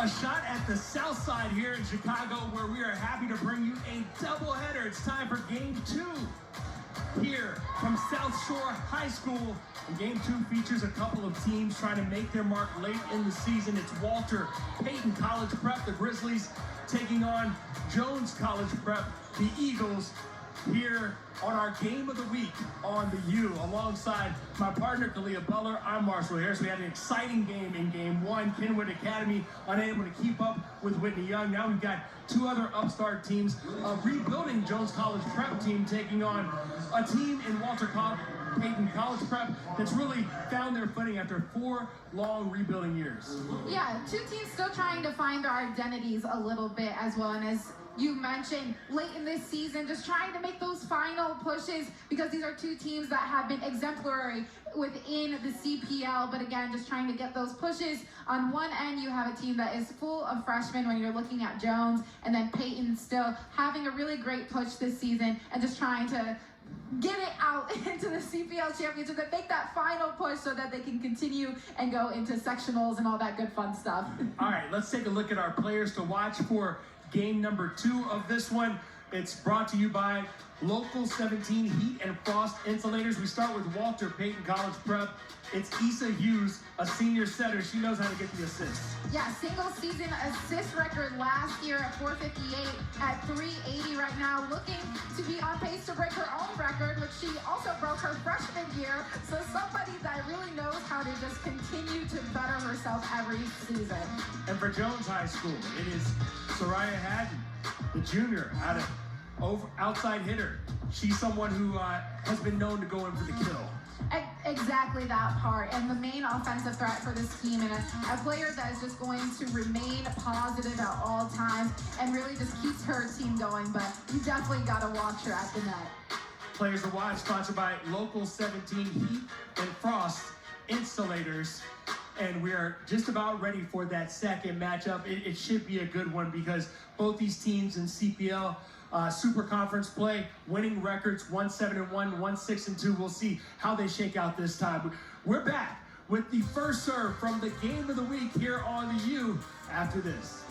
A shot at the south side here in Chicago, where we are happy to bring you a doubleheader. It's time for Game 2 here from South Shore High School. And Game 2 features a couple of teams trying to make their mark late in the season. It's Walter Payton College Prep, the Grizzlies, taking on Jones College Prep, the Eagles, here on our Game of the Week on the U. Alongside my partner, Kalia Beller, I'm Marshall Harris. We had an exciting game in Game 1. Kenwood Academy unable to keep up with Whitney Young. Now we've got two other upstart teams. A rebuilding Jones College Prep team taking on a team in Walter Payton College Prep that's really found their footing after 4 long rebuilding years. Yeah, two teams still trying to find their identities a little bit as well. And as you mentioned, late in this season, just trying to make those final pushes, because these are two teams that have been exemplary within the CPL, but again, just trying to get those pushes. On one end, you have a team that is full of freshmen when you're looking at Jones, and then Payton still having a really great push this season and just trying to get it out into the CPL championship and make that final push so that they can continue and go into sectionals and all that good fun stuff. All right, let's take a look at our players to watch for game number 2 of this one. It's brought to you by Local 17 Heat and Frost Insulators. We start with Walter Payton College Prep. It's Issa Hughes, a senior setter. She knows how to get the assists. Yeah, single season assist record last year at 458, at 380 right now, looking to be on pace to break her own record, which she also broke her freshman year. So somebody that really knows how to just continue to better herself every season. And for Jones High School, it is Soraya Haddon, the junior, outside hitter. She's someone who has been known to go in for the kill. Exactly that part, and the main offensive threat for this team, and a player that is just going to remain positive at all times and really just keeps her team going, but you definitely got to watch her at the net. Players to watch, sponsored by Local 17 Heat and Frost Insulators. And we are just about ready for that second matchup. It should be a good one, because both these teams in CPL Super Conference play, winning records 1-7-1, 1-6-2. We'll see how they shake out this time. We're back with the first serve from the Game of the Week here on the U after this.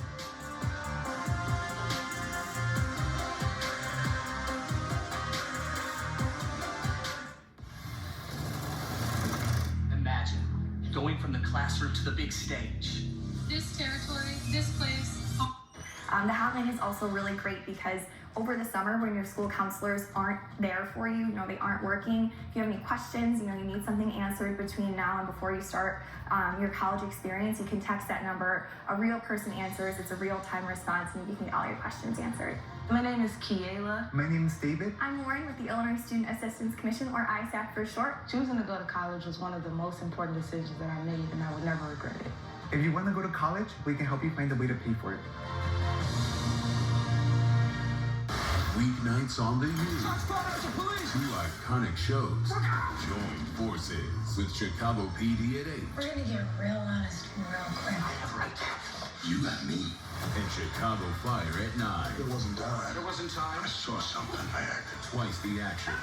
Imagine going from the classroom to the big stage. This territory, this place. The hotline is also really great because over the summer, when your school counselors aren't there for you, they aren't working, if you have any questions, you need something answered between now and before you start your college experience, you can text that number. A real person answers. It's a real-time response, and you can get all your questions answered. My name is Kiela. My name is David. I'm Lauren with the Illinois Student Assistance Commission, or ISAC for short. Choosing to go to college was one of the most important decisions that I made, and I would never regret it. If you want to go to college, we can help you find a way to pay for it. Weeknights on the U. 2 iconic shows. Join forces with Chicago PD at 8. We're gonna get real honest real quick. You got me. And Chicago Fire at 9. It wasn't time. There wasn't time. I saw something. I acted. Twice the action.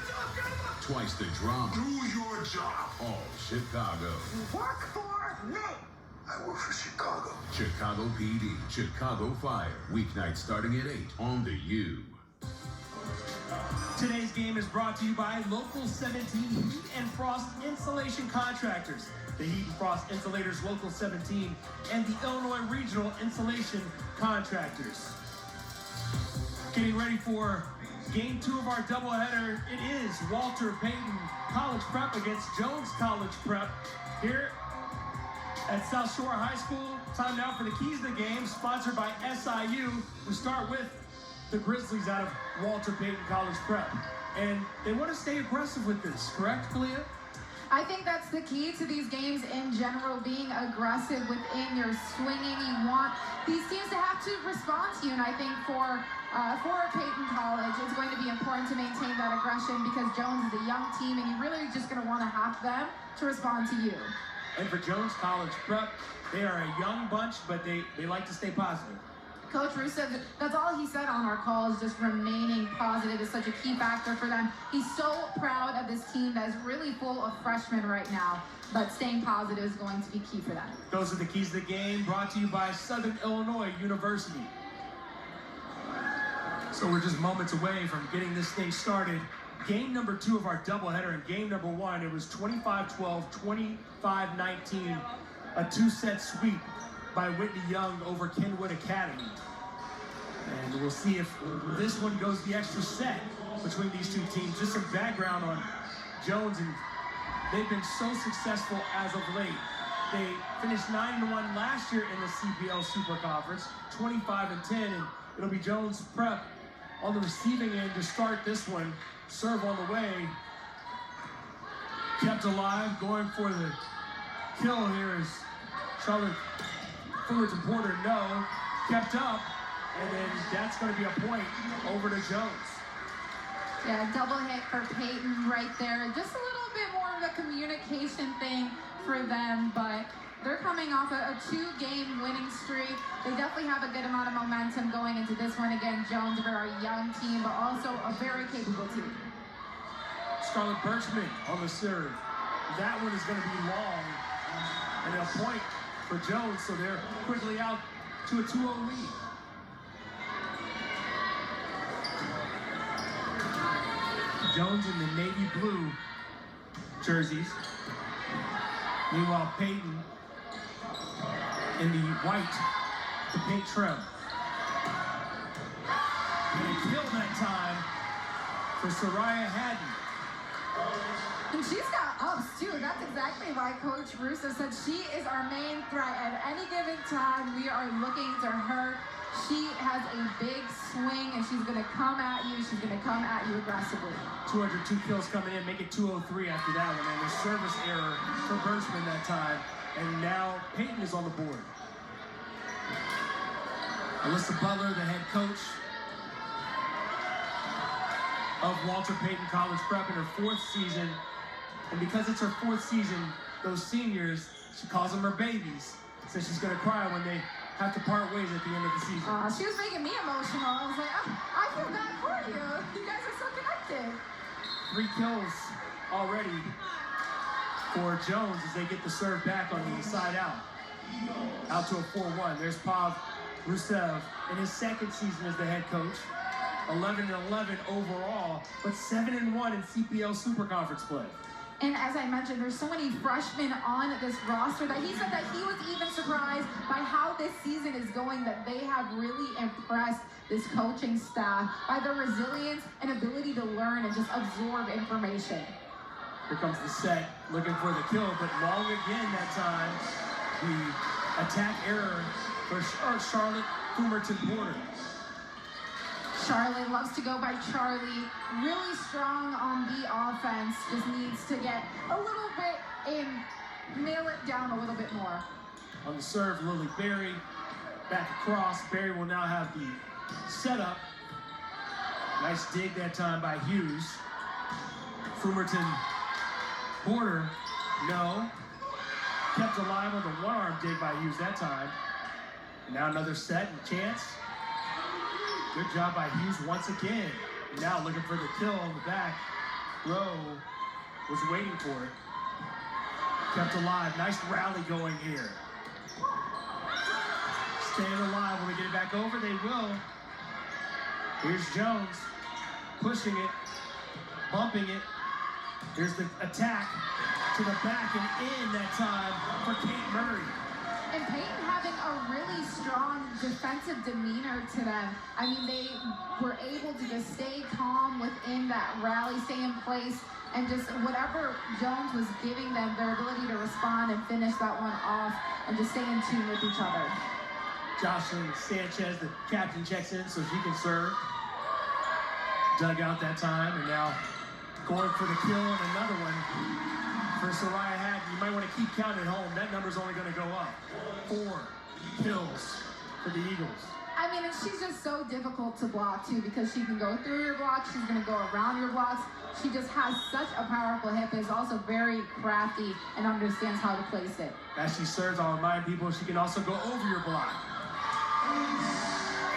Twice the drama. Do your job. All Chicago. Work for me. I work for Chicago. Chicago PD. Chicago Fire. Weeknights starting at 8 on the U. Today's game is brought to you by Local 17 Heat and Frost Insulation Contractors. The Heat and Frost Insulators, Local 17, and the Illinois Regional Insulation Contractors. Getting ready for Game 2 of our doubleheader. It is Walter Payton College Prep against Jones College Prep here at South Shore High School. Time now for the keys to the game, sponsored by SIU. We start with the Grizzlies out of Walter Payton College Prep. And they want to stay aggressive with this, correct, Kalia? I think that's the key to these games in general, being aggressive within your swinging. You want these teams to have to respond to you, and I think for Payton College, it's going to be important to maintain that aggression, because Jones is a young team, and you're really just going to want to have them to respond to you. And for Jones College Prep, they are a young bunch, but they like to stay positive. Coach Rusev, that's all he said on our call, is just remaining positive is such a key factor for them. He's so proud of this team that is really full of freshmen right now, but staying positive is going to be key for them. Those are the keys to the game, brought to you by Southern Illinois University. So we're just moments away from getting this thing started. Game number 2 of our doubleheader, and game number 1, it was 25-12, 25-19, a 2-set sweep by Whitney Young over Kenwood Academy. And we'll see if this one goes the extra set between these two teams. Just some background on Jones, and they've been so successful as of late. They finished 9-1 last year in the CPL Super Conference, 25-10, and it'll be Jones Prep on the receiving end to start this one. Serve on the way. Kept alive, going for the kill here is Charlotte Fullerton Porter. No, kept up, and then that's going to be a point over to Jones. Yeah, double hit for Payton right there. Just a little bit more of a communication thing for them, but they're coming off a 2-game winning streak. They definitely have a good amount of momentum going into this one. Again, Jones, a very young team, but also a very capable team. Scarlett Birchman on the serve. That one is going to be long, and a point for Jones, so they're quickly out to a 2-0 lead. Jones in the navy blue jerseys. Meanwhile, Payton in the white, the paint trim. And a kill that time for Soraya Haddon. And she's got ups too. That's exactly why Coach Russo said she is our main threat. At any given time, we are looking to her. She has a big swing, and she's going to come at you. She's going to come at you aggressively. 202 kills coming in, make it 203 after that one. And a service error for Birchman that time. And now Payton is on the board. Alyssa Butler, the head coach of Walter Payton College Prep in her 4th season. And because it's her 4th season, those seniors, she calls them her babies. Says she's going to cry when they have to part ways at the end of the season. She was making me emotional. I was like, I feel bad for you. You guys are so connected. 3 kills already for Jones as they get the serve back on the side out. Out to a 4-1. There's Pav Rusev in his 2nd season as the head coach. 11-11 overall, but 7-1 in CPL Super Conference play. And as I mentioned, there's so many freshmen on this roster that he said that he was even surprised by how this season is going, that they have really impressed this coaching staff by their resilience and ability to learn and just absorb information. Here comes the set, looking for the kill, but long again that time. The attack error for Charlotte Fullerton Porter. Charlotte loves to go by Charlie. Really strong on the offense. Just needs to get a little bit in, nail it down a little bit more. On the serve, Lily Berry. Back across. Berry will now have the setup. Nice dig that time by Hughes. Fullerton Porter, no. Kept alive on the one-arm dig by Hughes that time. Now another set and chance. Good job by Hughes once again. Now looking for the kill on the back. Rowe was waiting for it. Kept alive. Nice rally going here. Staying alive. When we get it back over, they will. Here's Jones. Pushing it. Bumping it. Here's the attack to the back and in that time for Kate Murray. And Payton having a really strong defensive demeanor to them. I mean, they were able to just stay calm within that rally, stay in place, and just whatever Jones was giving them, their ability to respond and finish that one off and just stay in tune with each other. Jocelyn Sanchez, the captain, checks in so she can serve. Dug out that time, and now going for the kill and another one for Soraya Haddon. You might want to keep counting at home. That number's only going to go up. 4 kills for the Eagles. I mean, and she's just so difficult to block, too, because she can go through your blocks, she's going to go around your blocks. She just has such a powerful hip, is also very crafty, and understands how to place it. As she serves, I'll remind people she can also go over your block.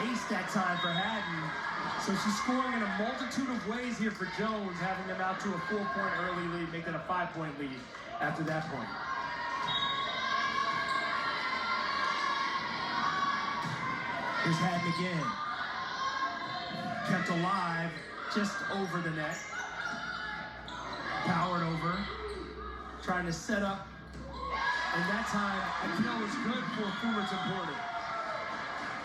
ace that time for Haddon. So she's scoring in a multitude of ways here for Jones, having them out to a 4-point early lead, making a 5-point lead after that point. Here's Haddon again. Kept alive just over the net. Powered over. Trying to set up. And that time, a kill is good for Fulmerton Porter.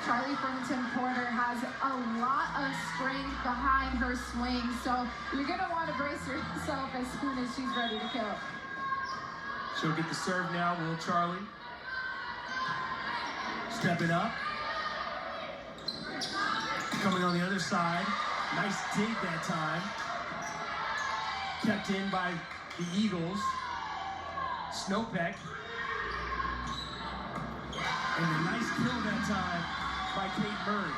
Charlie Fulmerton Porter has a lot of strength behind her swing, so you're going to want to brace yourself as soon as she's ready to kill. She'll get the serve now, will Charlie? Stepping up. Coming on the other side. Nice dig that time. Kept in by the Eagles. Snowpeck. And a nice kill that time by Kate Murray.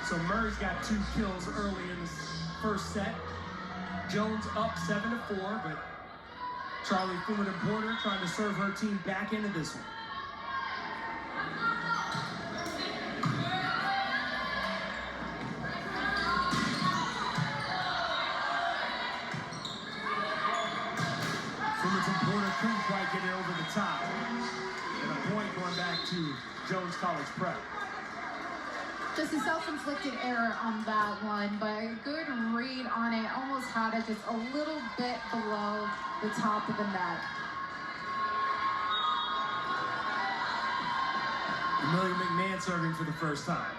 So Murray's got 2 kills early in this first set. Jones up 7-4, but Charlie Fulmerton Porter trying to serve her team back into this one. Fulmerton Porter couldn't quite get it over the top. And a point going back to Jones College Prep. Just a self-inflicted error on that one, but a good read on it. Almost had it just a little bit below the top of the net. Amelia McMahon serving for the first time.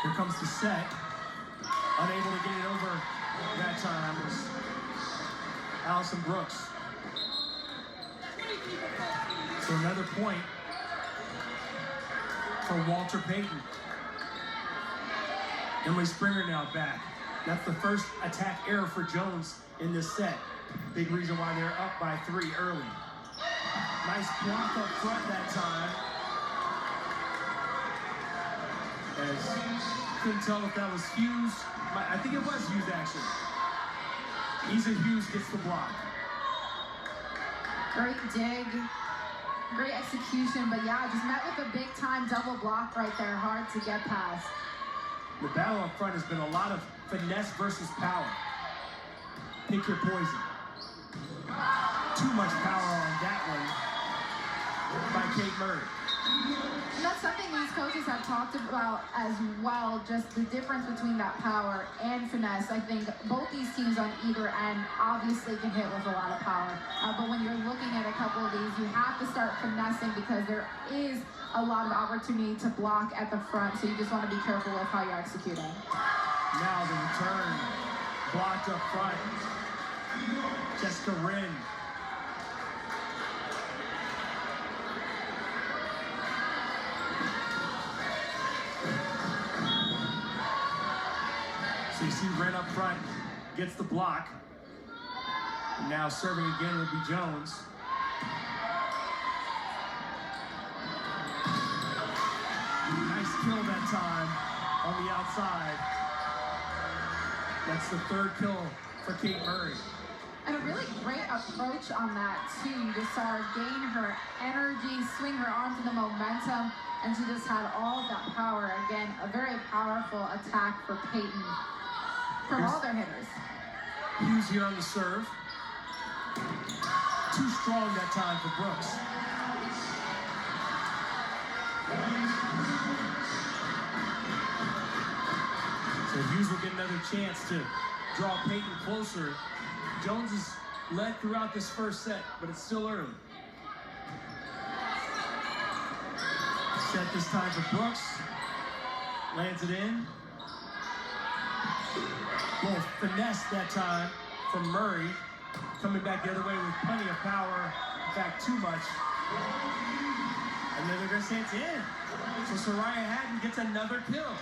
Here comes the set. Unable to get it over that time was Allison Brooks. So another point for Walter Payton. Emily Springer now back. That's the first attack error for Jones in this set. Big reason why they're up by 3 early. Nice block up front that time. As couldn't tell if that was Hughes. I think it was Hughes actually. Isa Hughes gets the block. Great dig. Great execution, but yeah, just met with a big time double block right there. Hard to get past. The battle up front has been a lot of finesse versus power. Pick your poison. Too much power on that one by Kate Murray. And that's something these coaches have talked about as well, just the difference between that power and finesse. I think both these teams on either end obviously can hit with a lot of power. But when you're looking at a couple of these, you have to start finessing because there is a lot of opportunity to block at the front, so you just want to be careful with how you're executing. Now the return, blocked up front. Jessica Wren. So you see Wren up front, gets the block. And now serving again will be Jones. Nice kill that time on the outside. That's the 3rd kill for Kate Murray. And a really great approach on that, too. You just saw her gain her energy, swing her arm to the momentum, and she just had all of that power. Again, a very powerful attack for Payton from all their hitters. Hughes here on the serve. Too strong that time for Brooks. So Hughes will get another chance to draw Payton closer. Jones has led throughout this first set, but it's still early. Set this time for Brooks. Lands it in. Little finesse that time from Murray. Coming back the other way with plenty of power. In fact, too much. And then they're going to say it's in. So Soraya Haddon gets another kill.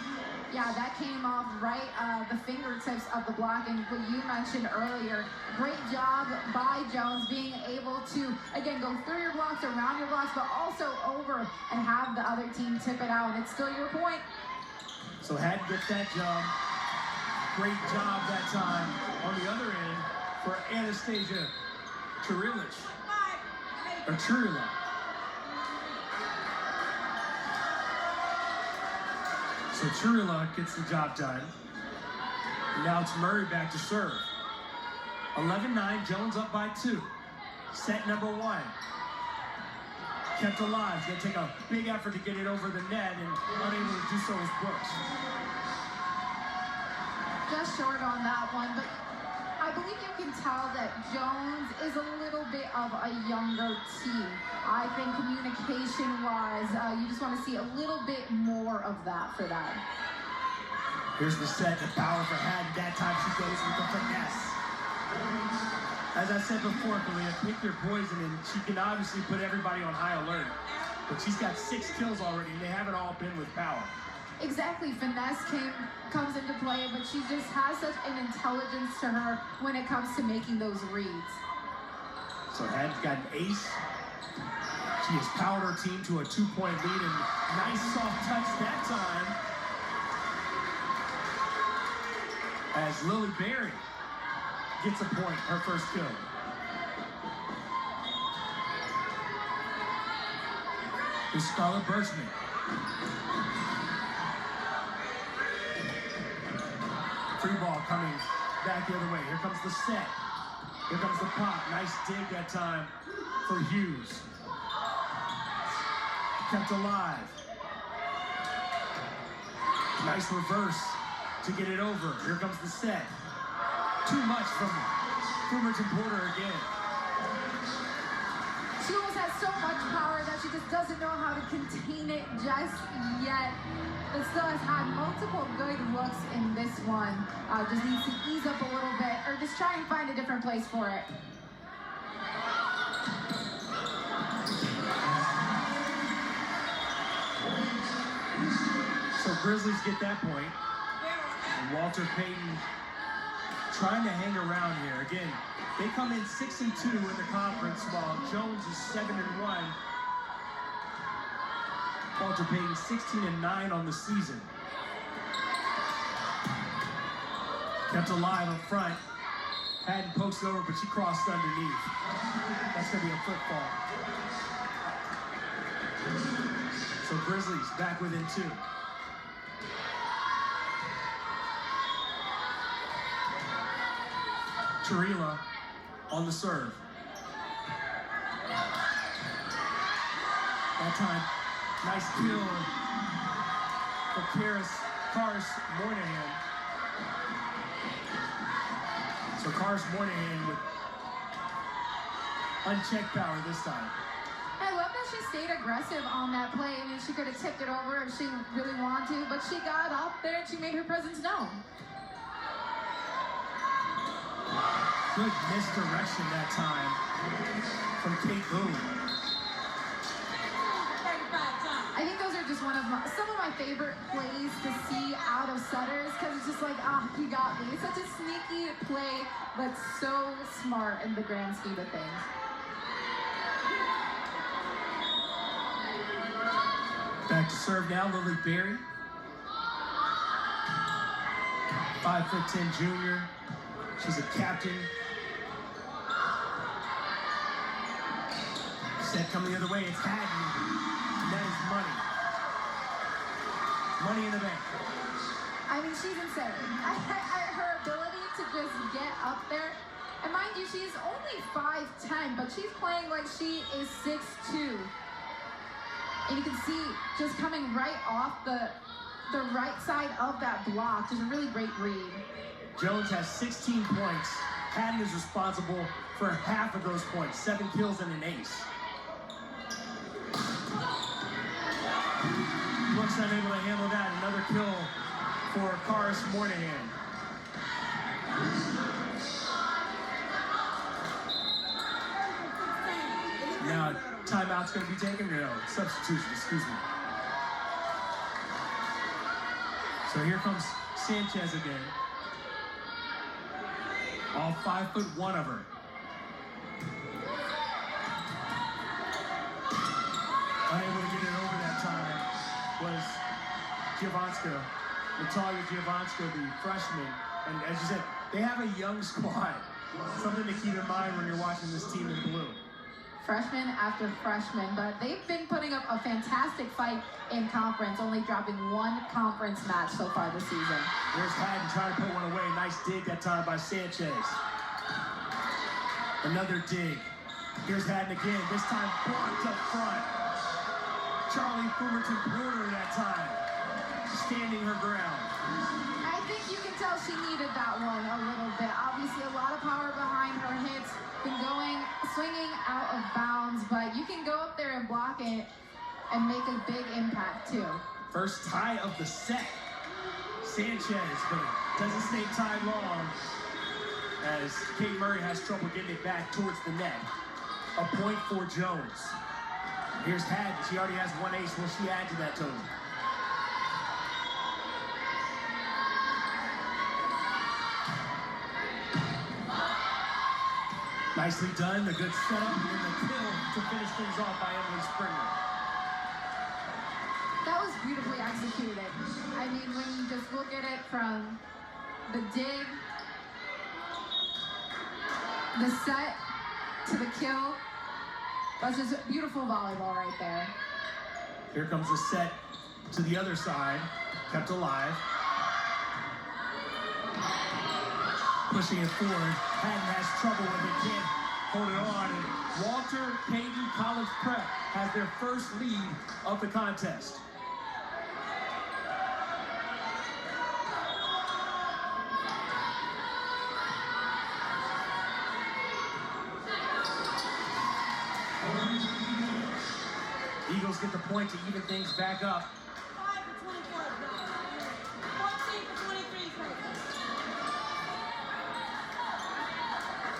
Yeah, that came off right the fingertips of the block, and what you mentioned earlier, great job by Jones being able to, again, go through your blocks, around your blocks, but also over and have the other team tip it out, and it's still your point. So Haddon gets that jump. Great job that time on the other end for Anastasia Chirilich. Churila. So Churila gets the job done. And now it's Murray back to serve. 11-9, Jones up by 2. Set number 1. Kept alive. It's going to take a big effort to get it over the net, and unable to do so is Brooks. Just short on that one, but I believe you can tell that Jones is a little bit of a younger team. I think communication-wise, you just want to see a little bit more of that for them. Here's the set, the power for Haddon. That time she goes with the finesse. As I said before, Kalia, pick your poison, and she can obviously put everybody on high alert. But she's got 6 kills already, and they haven't all been with power. Exactly, finesse comes into play, but she just has such an intelligence to her when it comes to making those reads. So Haddon's got an ace. She has powered her team to a 2-point lead, and nice soft touch that time. As Lily Berry gets a point, her first kill. Here's Scarlett Birchman. Free ball coming back the other way. Here comes the set. Here comes the pop. Nice dig that time for Hughes. Kept alive. Nice reverse to get it over. Here comes the set. Too much from Fumerton Porter again. She almost has so much power that she just doesn't know how to contain it just yet. But still has had multiple good looks in this one. Just needs to ease up a little bit or just try and find a different place for it. So Grizzlies get that point. And Walter Payton trying to hang around here. Again, they come in 6-2 in the conference while Jones is 7-1. Walter Payton 16-9 on the season. Kept alive up front. Haddon pokes it over, but she crossed underneath. That's going to be a football. So Grizzlies back within 2. Churila on the serve. That time, nice kill for Karis Moynihan. So Karis Moynihan with unchecked power this time. I love that she stayed aggressive on that play. I mean, she could have tipped it over if she really wanted to, but she got up there and she made her presence known. Good misdirection that time from Kate Boone. I think those are just some of my favorite plays to see out of setters because it's just like, you got me. It's such a sneaky play, but so smart in the grand scheme of things. Back to serve now, Lily Berry. 5'10" junior. She's a captain. Set coming the other way, it's Haddon. And that is money. Money in the bank. I mean, she's insane. Her ability to just get up there, and mind you, she's only 5'10", but she's playing like she is 6'2". And you can see just coming right off the right side of that block. Just a really great read. Jones has 16 points. Haddon is responsible for half of those points. 7 kills and an ace. Brooks unable to handle that. Another kill for Karis Moynihan. Now, timeout's going to be taken. No, substitution, excuse me. So here comes Sanchez again. All 5'1" of her. Unable to get it over that time was Giovanska, Natalia Giovanska, the freshman. And as you said, they have a young squad. Something to keep in mind when you're watching this team in blue. freshman after freshman, but they've been putting up a fantastic fight in conference, only dropping one conference match so far this season. Here's Haddon trying to put one away. Nice dig that time by Sanchez. Another dig. Here's Haddon again, this time blocked up front. Charlie Fumerton Porter that time, standing her ground. I think you can tell she needed that one a little bit. Obviously, a lot of power behind her hits, been swinging out of bounds, but you can go up there and block it and make a big impact too. First tie of the set. Sanchez, but it doesn't stay tied long as Kate Murray has trouble getting it back towards the net. A point for Jones. Here's Haddon. She already has one ace. Will she add to that total? Nicely done. The good setup and then the kill to finish things off by Emily Springer. That was beautifully executed. I mean, when you just look at it from the dig, the set to the kill, that's just beautiful volleyball right there. Here comes the set to the other side, kept alive. Pushing it forward. Haddon has trouble with it, can't hold it on. And Walter Payton College Prep has their first lead of the contest. Eagles get the point to even things back up. 5 for 24. 14 for 23.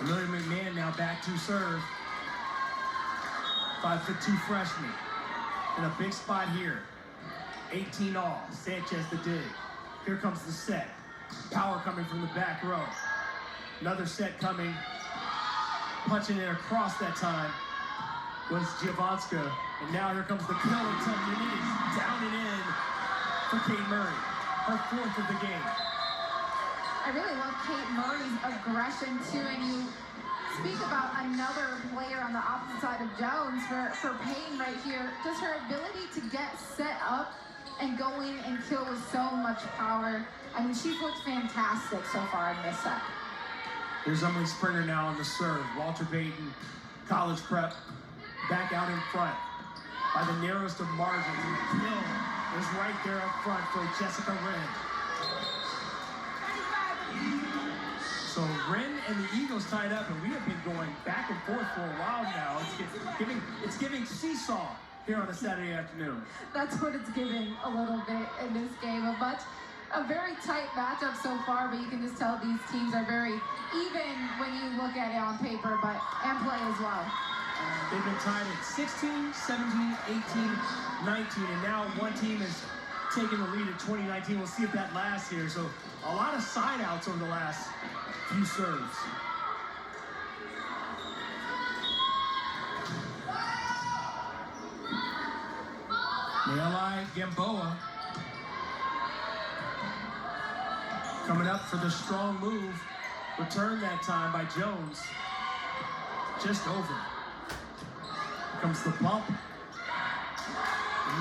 Amelia McMahon now back to serve. 5'2" freshman. In a big spot here. 18 all. Sanchez the dig. Here comes the set. Power coming from the back row. Another set coming. Punching it across that time was Giovanska. And now here comes the kill attempt. And it is down and in for Kate Murray. Her fourth of the game. I really love Kate Murray's aggression too, and you speak about another player on the opposite side of Jones for Payton right here. Just her ability to get set up and go in and kill with so much power. I mean, she's looked fantastic so far in this set. Here's Emily Springer now on the serve. Walter Payton, College Prep, back out in front by the narrowest of margins. And the kill is right there up front for Jessica Wren. So Wren and the Eagles tied up, and we have been going back and forth for a while now. It's giving seesaw here on a Saturday afternoon. That's what it's giving a little bit in this game. A very tight matchup so far, but you can just tell these teams are very even when you look at it on paper, and play as well. They've been tied at 16, 17, 18, 19, and now one team is taking the lead at 2019. We'll see if that lasts here. So a lot of side outs over the last few serves. Naeli Gamboa coming up for the strong move. Returned that time by Jones. Just over. Here comes the bump.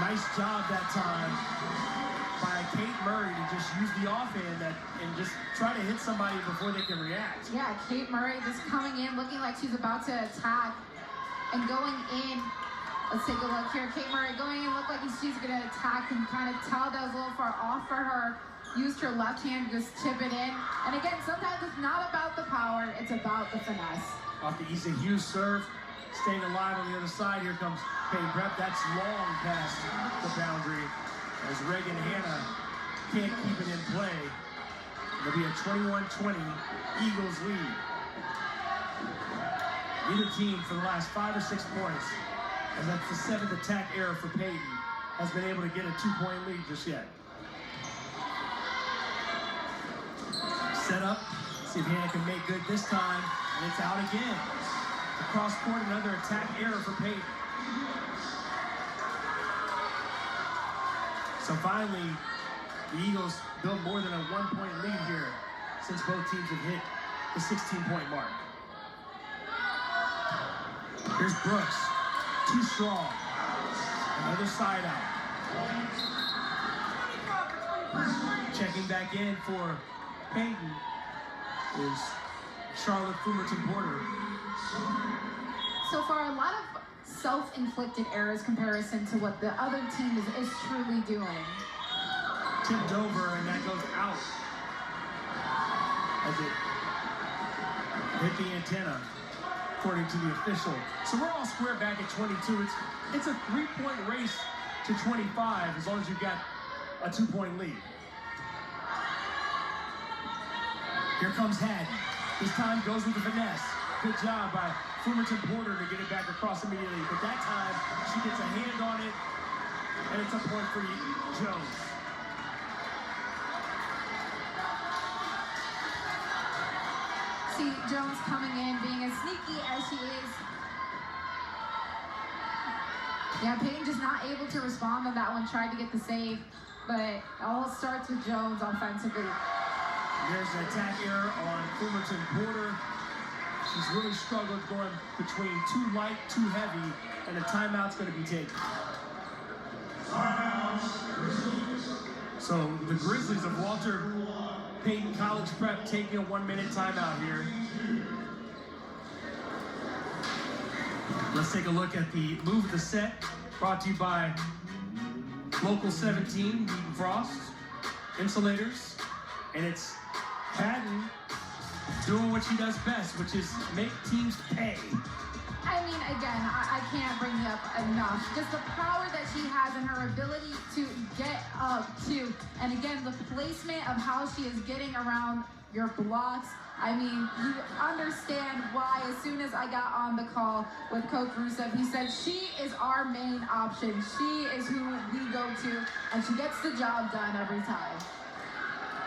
Nice job that time by Kate Murray to just use the offhand and just try to hit somebody before they can react. Yeah, Kate Murray just coming in, looking like she's about to attack and going in. Let's take a look here. Kate Murray going in, looked like she's going to attack, and kind of tell that was a little far off for her. Used her left hand to just chip it in. And again, sometimes it's not about the power, it's about the finesse. Off the Isa Hughes serve, staying alive on the other side. Here comes Payton Prep. That's long past the boundary as Reagan Hanna can't keep it in play. It'll be a 21-20 Eagles lead. Neither team for the last 5 or 6 points, and that's the 7th attack error for Payton, has been able to get a 2-point lead just yet. Set up, see if Hanna can make good this time, and it's out again. Across court, another attack error for Payton. So finally, the Eagles built more than a 1-point lead here since both teams have hit the 16-point mark. Here's Brooks. Too strong. Another side out. Checking back in for Payton is Charlotte Fumerton Porter. So far, a lot of self-inflicted errors comparison to what the other team is truly doing. Tipped over, and that goes out as it hit the antenna, according to the official. So we're all square back at 22. It's a 3-point race to 25 as long as you've got a 2-point lead. Here comes Haddon. This time goes with the finesse. Good job by Fumerton Porter to get it back across immediately. But that time, she gets a hand on it, and it's a point for Jones. See Jones coming in, being as sneaky as she is. Yeah, Payton just not able to respond on that one, tried to get the save, but it all starts with Jones offensively. There's an attack error on Fumerton Porter. She's really struggled going between too light, too heavy, and a timeout's going to be taken. So the Grizzlies of Walter Payton College Prep taking a 1-minute timeout here. Let's take a look at the move of the set, brought to you by Local 17, Wheaton Frost, Insulators, and it's Haddon doing what she does best, which is make teams pay. I mean, again, I can't bring it up enough. Just the power that she has and her ability to get up to, and again, the placement of how she is getting around your blocks. I mean, you understand why as soon as I got on the call with Coach Rusev, he said, she is our main option. She is who we go to, and she gets the job done every time.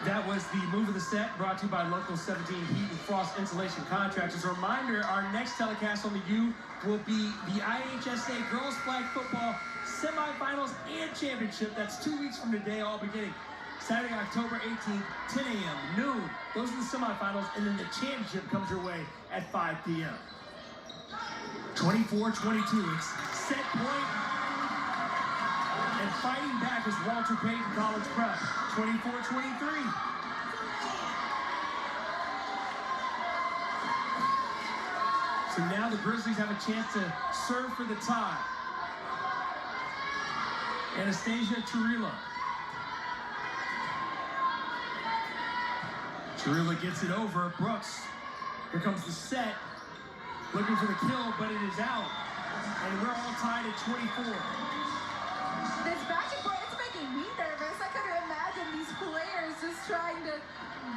That was the move of the set, brought to you by Local 17 Wheaton Frost Insulation Contractors. A reminder, our next telecast on the U will be the IHSA Girls Flag Football Semifinals and Championship. That's 2 weeks from today, all beginning Saturday, October 18th, 10 a.m., noon. Those are the semifinals, and then the championship comes your way at 5 p.m. 24-22, it's set point. And fighting back is Walter Payton College Prep, 24-23. So now the Grizzlies have a chance to serve for the tie. Anastasia Chirila. Chirila gets it over. Brooks. Here comes the set. Looking for the kill, but it is out. And we're all tied at 24. This back and forth, it's making me nervous. I couldn't imagine these players just trying to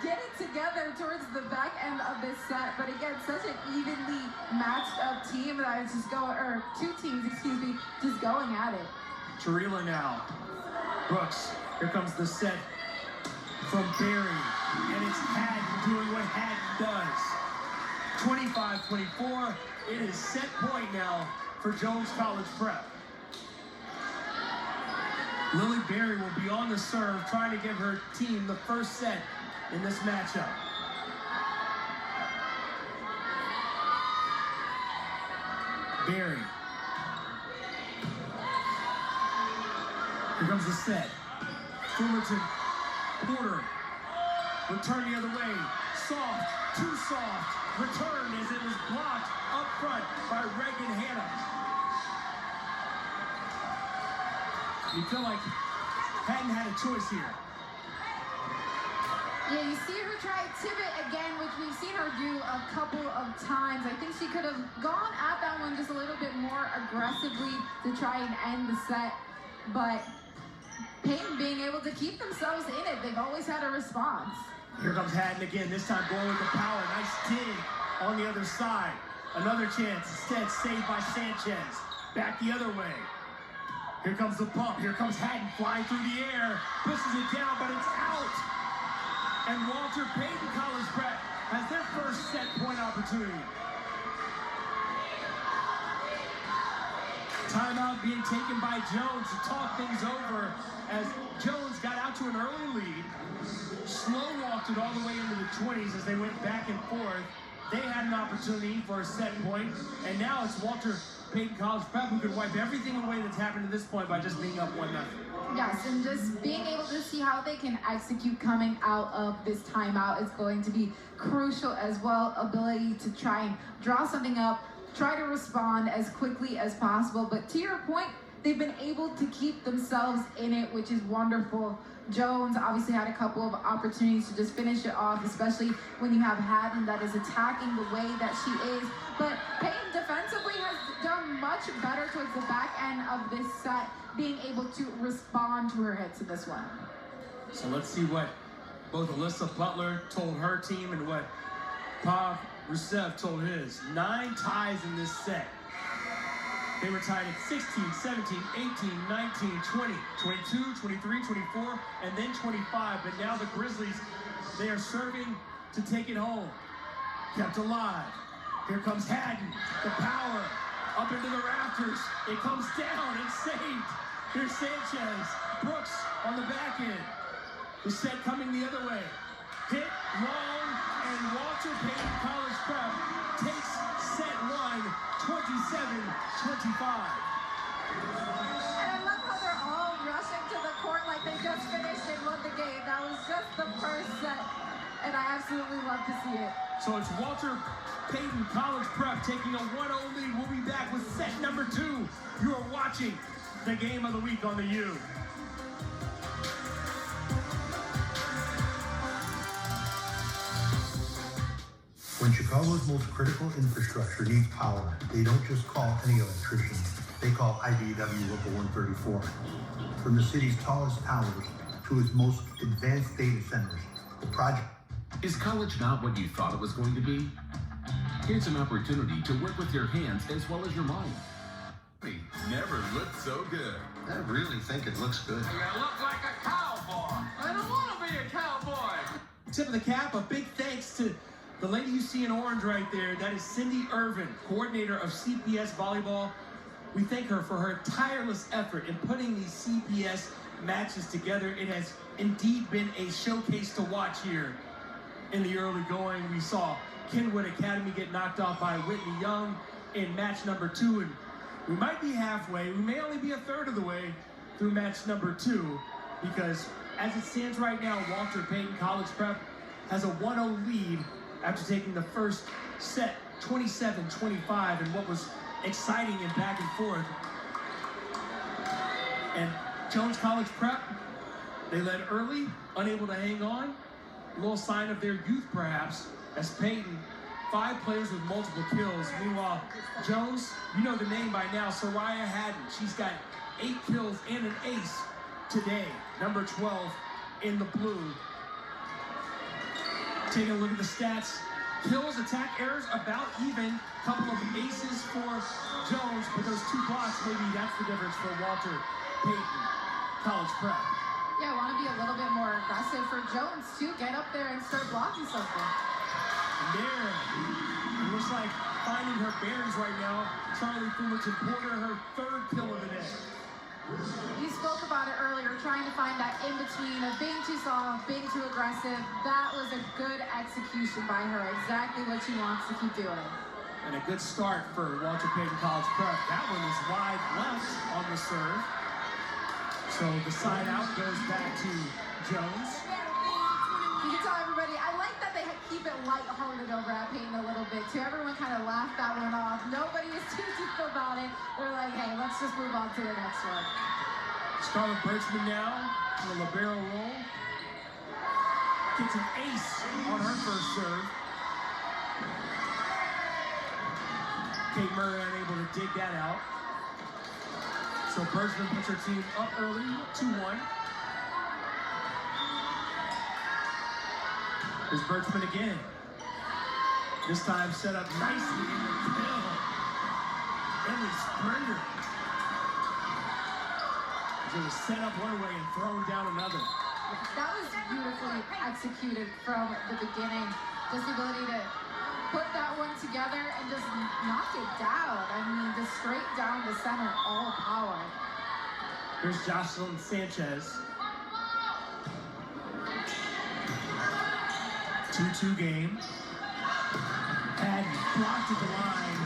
get it together towards the back end of this set. But again, such an evenly matched up team that is just going, or two teams, excuse me, just going at it. Chirila now. Brooks. Here comes the set from Barry. And it's Haddon doing what Haddon does. 25-24. It is set point now for Jones College Prep. Lily Berry will be on the serve, trying to give her team the first set in this matchup. Berry. Here comes the set. Fumerton Porter. Return the other way. Soft, too soft. Return as it was blocked up front by Reagan Hannah. You feel like Haddon had a choice here. Yeah, you see her try pivot again, which we've seen her do a couple of times. I think she could have gone at that one just a little bit more aggressively to try and end the set. But Payton being able to keep themselves in it, they've always had a response. Here comes Haddon again, this time going with the power. Nice dig on the other side. Another chance, instead saved by Sanchez. Back the other way. Here comes the pump. Here comes Haddon flying through the air. Pushes it down, but it's out. And Walter Payton College Prep has their first set point opportunity. Timeout being taken by Jones to talk things over as Jones got out to an early lead. Slow walked it all the way into the 20s as they went back and forth. They had an opportunity for a set point, and now it's Walter Payton College Prep who could wipe everything away that's happened to this point by just being up 1-0. Yes, and just being able to see how they can execute coming out of this timeout is going to be crucial as well. Ability to try and draw something up, try to respond as quickly as possible. But to your point, they've been able to keep themselves in it, which is wonderful. Jones obviously had a couple of opportunities to just finish it off, especially when you have Haddon that is attacking the way that she is. But Payton defensively has done much better towards the back end of this set, being able to respond to her hits in this one. So let's see what both Alyssa Butler told her team and what Pav Rusev told his. 9 ties in this set. They were tied at 16, 17, 18, 19, 20, 22, 23, 24, and then 25. But now the Grizzlies, they are serving to take it home. Kept alive. Here comes Haddon, the power, up into the rafters. It comes down and saved. Here's Sanchez, Brooks on the back end. The set coming the other way. Hit long, and Walter Payton College Prep takes set 1, 27-25. And I love how they're all rushing to the court like they just finished and won the game. That was just the first set, and I absolutely love to see it. So it's Walter Payton College Prep taking a 1-0 lead. We'll be back with set number 2. You are watching the game of the week on the U. When Chicago's most critical infrastructure needs power, they don't just call any electrician. They call IBEW Local 134. From the city's tallest towers to its most advanced data centers, the project... Is college not what you thought it was going to be? Here's an opportunity to work with your hands as well as your mind. Never looked so good. I really think it looks good. You look like a cowboy. I don't want to be a cowboy. Tip of the cap, a big thanks to the lady you see in orange right there. That is Cindy Irvin, coordinator of CPS Volleyball. We thank her for her tireless effort in putting these CPS matches together. It has indeed been a showcase to watch here in the early going. We saw Kenwood Academy get knocked off by Whitney Young in match number 2, and we might be halfway. We may only be a third of the way through match number 2, because as it stands right now, Walter Payton College Prep has a 1-0 lead after taking the first set 27-25 in what was exciting and back and forth. And Jones College Prep, they led early, unable to hang on. A little sign of their youth perhaps, as Payton, 5 players with multiple kills. Meanwhile, Jones, you know the name by now, Soraya Haddon. She's got 8 kills and an ace today. Number 12 in the blue. Taking a look at the stats. Kills, attack errors, about even. Couple of aces for Jones, but those 2 blocks, maybe that's the difference for Walter Payton College Prep. Yeah, I want to be a little bit more aggressive for Jones to get up there and start blocking something. And there, it looks like finding her bearings right now. Charlie Fullerton Porter, her 3rd kill of the day. You spoke about it earlier, trying to find that in-between of being too soft, being too aggressive. That was a good execution by her, exactly what she wants to keep doing. And a good start for Walter Payton College Prep. That one is wide left on the serve. So the side out goes back to Jones. You can tell everybody, I like that they keep it lighthearted over at Payton a little bit too. Everyone kind of laughed that one off. Nobody was too deep about it. They're like, hey, let's just move on to the next one. Scarlett Birchman now in the libero role. Gets an ace on her first serve. Kate Murray unable to dig that out. So Birchman puts her team up early, 2-1. Here's Birchman again. This time set up nicely in the kill. Emily Springer. It was set up one way and thrown down another. That was beautifully executed from the beginning. Just the ability to put that one together and just knock it down. I mean, just straight down the center, all power. Here's Jocelyn Sanchez. 2-2 game. Had blocked at the line,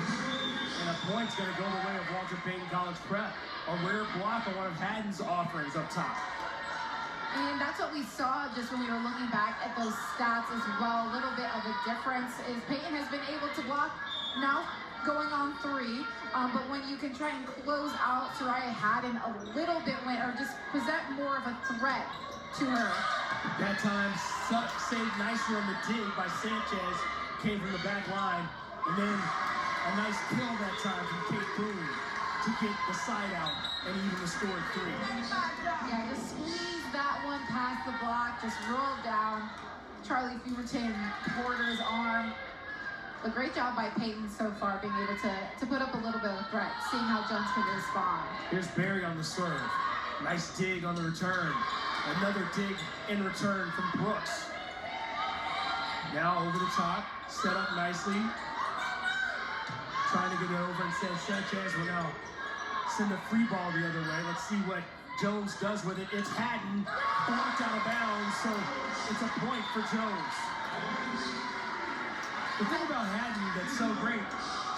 and a point's going to go the way of Walter Payton College Prep. A rare block on one of Haddon's offerings up top. And that's what we saw just when we were looking back at those stats as well. A little bit of a difference is Payton has been able to block now going on 3, but when you can try and close out Soraya Haddon a little bit or just present more of a threat to her. That time saved nicely on the dig by Sanchez, came from the back line, and then a nice kill that time from Kate Boone to get the side out and even the score at 3. Yeah, just squeeze that one past the block, just roll down Charlie Fumerton Porter's arm. A great job by Payton so far, being able to put up a little bit of a threat, seeing how Jones can respond. Here's Barry on the serve. Nice dig on the return. Another dig in return from Brooks. Now over the top, set up nicely. Trying to get it over, and Sanchez will now send a free ball the other way. Let's see what Jones does with it. It's Haddon, blocked out of bounds, so it's a point for Jones. The thing about Haddon that's so great,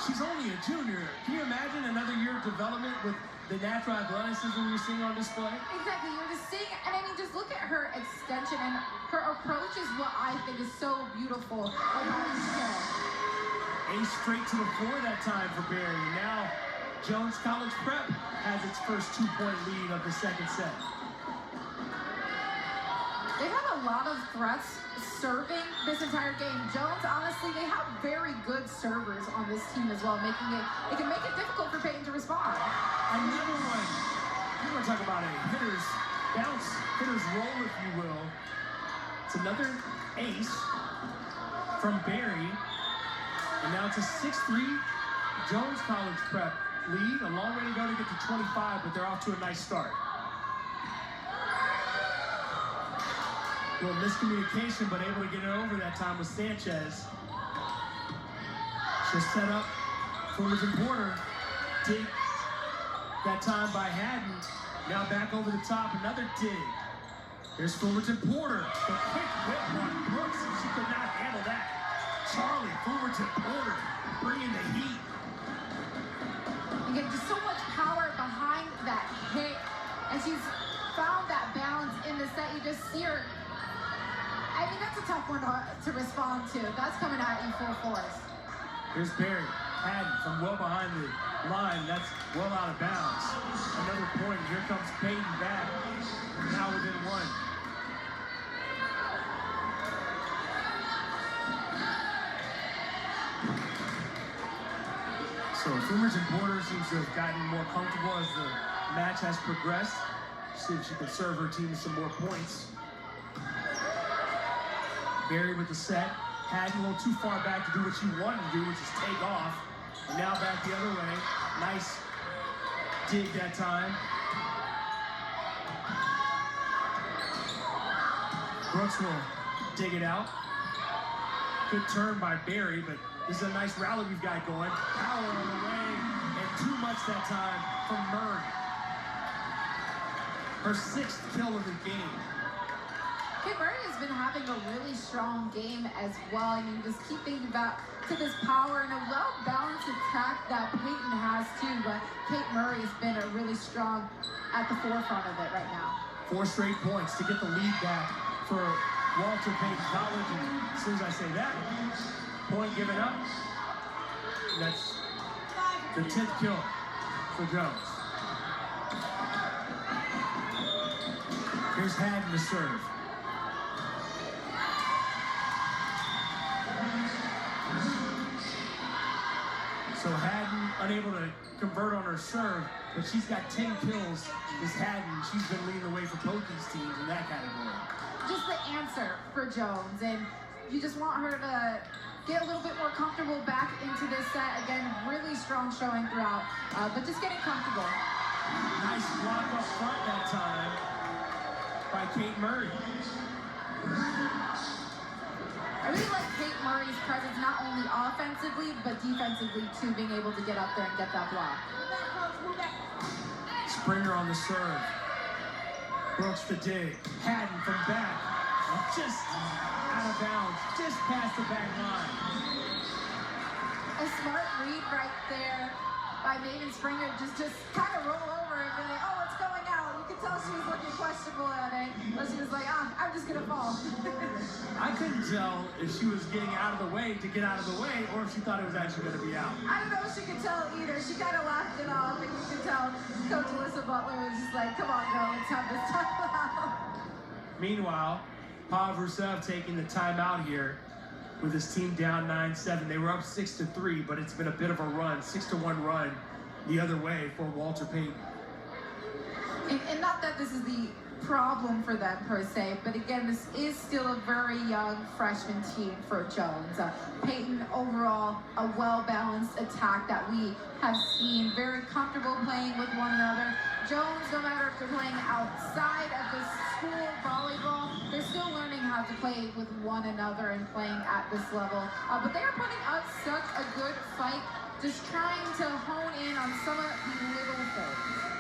she's only a junior. Can you imagine another year of development with the natural athleticism we're seeing on display? Exactly, you're just seeing, and I mean, just look at her extension, and her approach is what I think is so beautiful about this show. Ace straight to the floor that time for Barry. Now, Jones College Prep has its first 2-point lead of the second set. They've had a lot of threats serving this entire game. Jones, honestly, they have very good servers on this team as well, it can make it difficult for Payton to respond. Another one. You want to talk about a hitter's bounce, hitter's roll, if you will. It's another ace from Barry. And now it's a 6-3 Jones College Prep lead. A long way to go to get to 25, but they're off to a nice start. A little miscommunication, but able to get it over that time with Sanchez. Just set up Fullerton Porter. Dig that time by Haddon. Now back over the top, another dig. There's Fullerton Porter. The quick whip on Brooks, and she could not handle that. Charlie Fullerton Porter bringing the heat. Again, just so much power behind that hit, and she's found that balance in the set. You just see her. I mean, that's a tough one to respond to. That's coming at you full force. Here's Barry. Haddon from well behind the line. That's well out of bounds. Another point. Here comes Payton back. Now within 1. So Fullerton Porter seems to have gotten more comfortable as the match has progressed. See if she can serve her team some more points. Barry with the set. Haddon a little too far back to do what she wanted to do, which is take off. And now back the other way. Nice dig that time. Brooks will dig it out. Good turn by Barry, but this is a nice rally we've got going. Power on the way, and too much that time from Murray. Her 6th kill of the game. Kate Murray has been having a really strong game as well. I mean, just keep thinking back to this power and a well-balanced attack that Payton has too, but Kate Murray has been really strong at the forefront of it right now. 4 straight points to get the lead back for Walter Payton College, and as soon as I say that, point given up. That's the 10th kill for Jones. Here's Haddon to serve. So Haddon unable to convert on her serve, but she's got 10 kills. This Haddon, she's been leading the way for both these teams in that category. Just the answer for Jones, and you just want her to get a little bit more comfortable back into this set. Again, really strong showing throughout, but just getting comfortable. Nice block up front that time by Kate Murray. I really like Kate Murray's presence, not only offensively, but defensively too, being able to get up there and get that block. Springer on the serve. Brooks the dig. Haddon from back. Just out of bounds. Just past the back line. A smart read right there by Maven Springer. Just kind of roll over and be like, oh, it's going out. You could tell she was looking questionable at it. But she was like, I'm just going to fall. I couldn't tell if she was getting out of the way to get out of the way or if she thought it was actually going to be out. I don't know if she could tell either. She kind of laughed it off, and you could tell Coach Alyssa Butler was just like, come on, girl, let's have this timeout. Meanwhile, Pav Rusev taking the timeout here with his team down 9-7. They were up 6-3, but it's been a bit of a run, 6-1 run the other way for Walter Payton. And not that this is the problem for them per se, but again, this is still a very young freshman team for Jones. Payton overall, a well-balanced attack that we have seen, very comfortable playing with one another. Jones, no matter if they're playing outside of the school volleyball, they're still learning how to play with one another and playing at this level. But they are putting up such a good fight, just trying to hone in on some of the little things.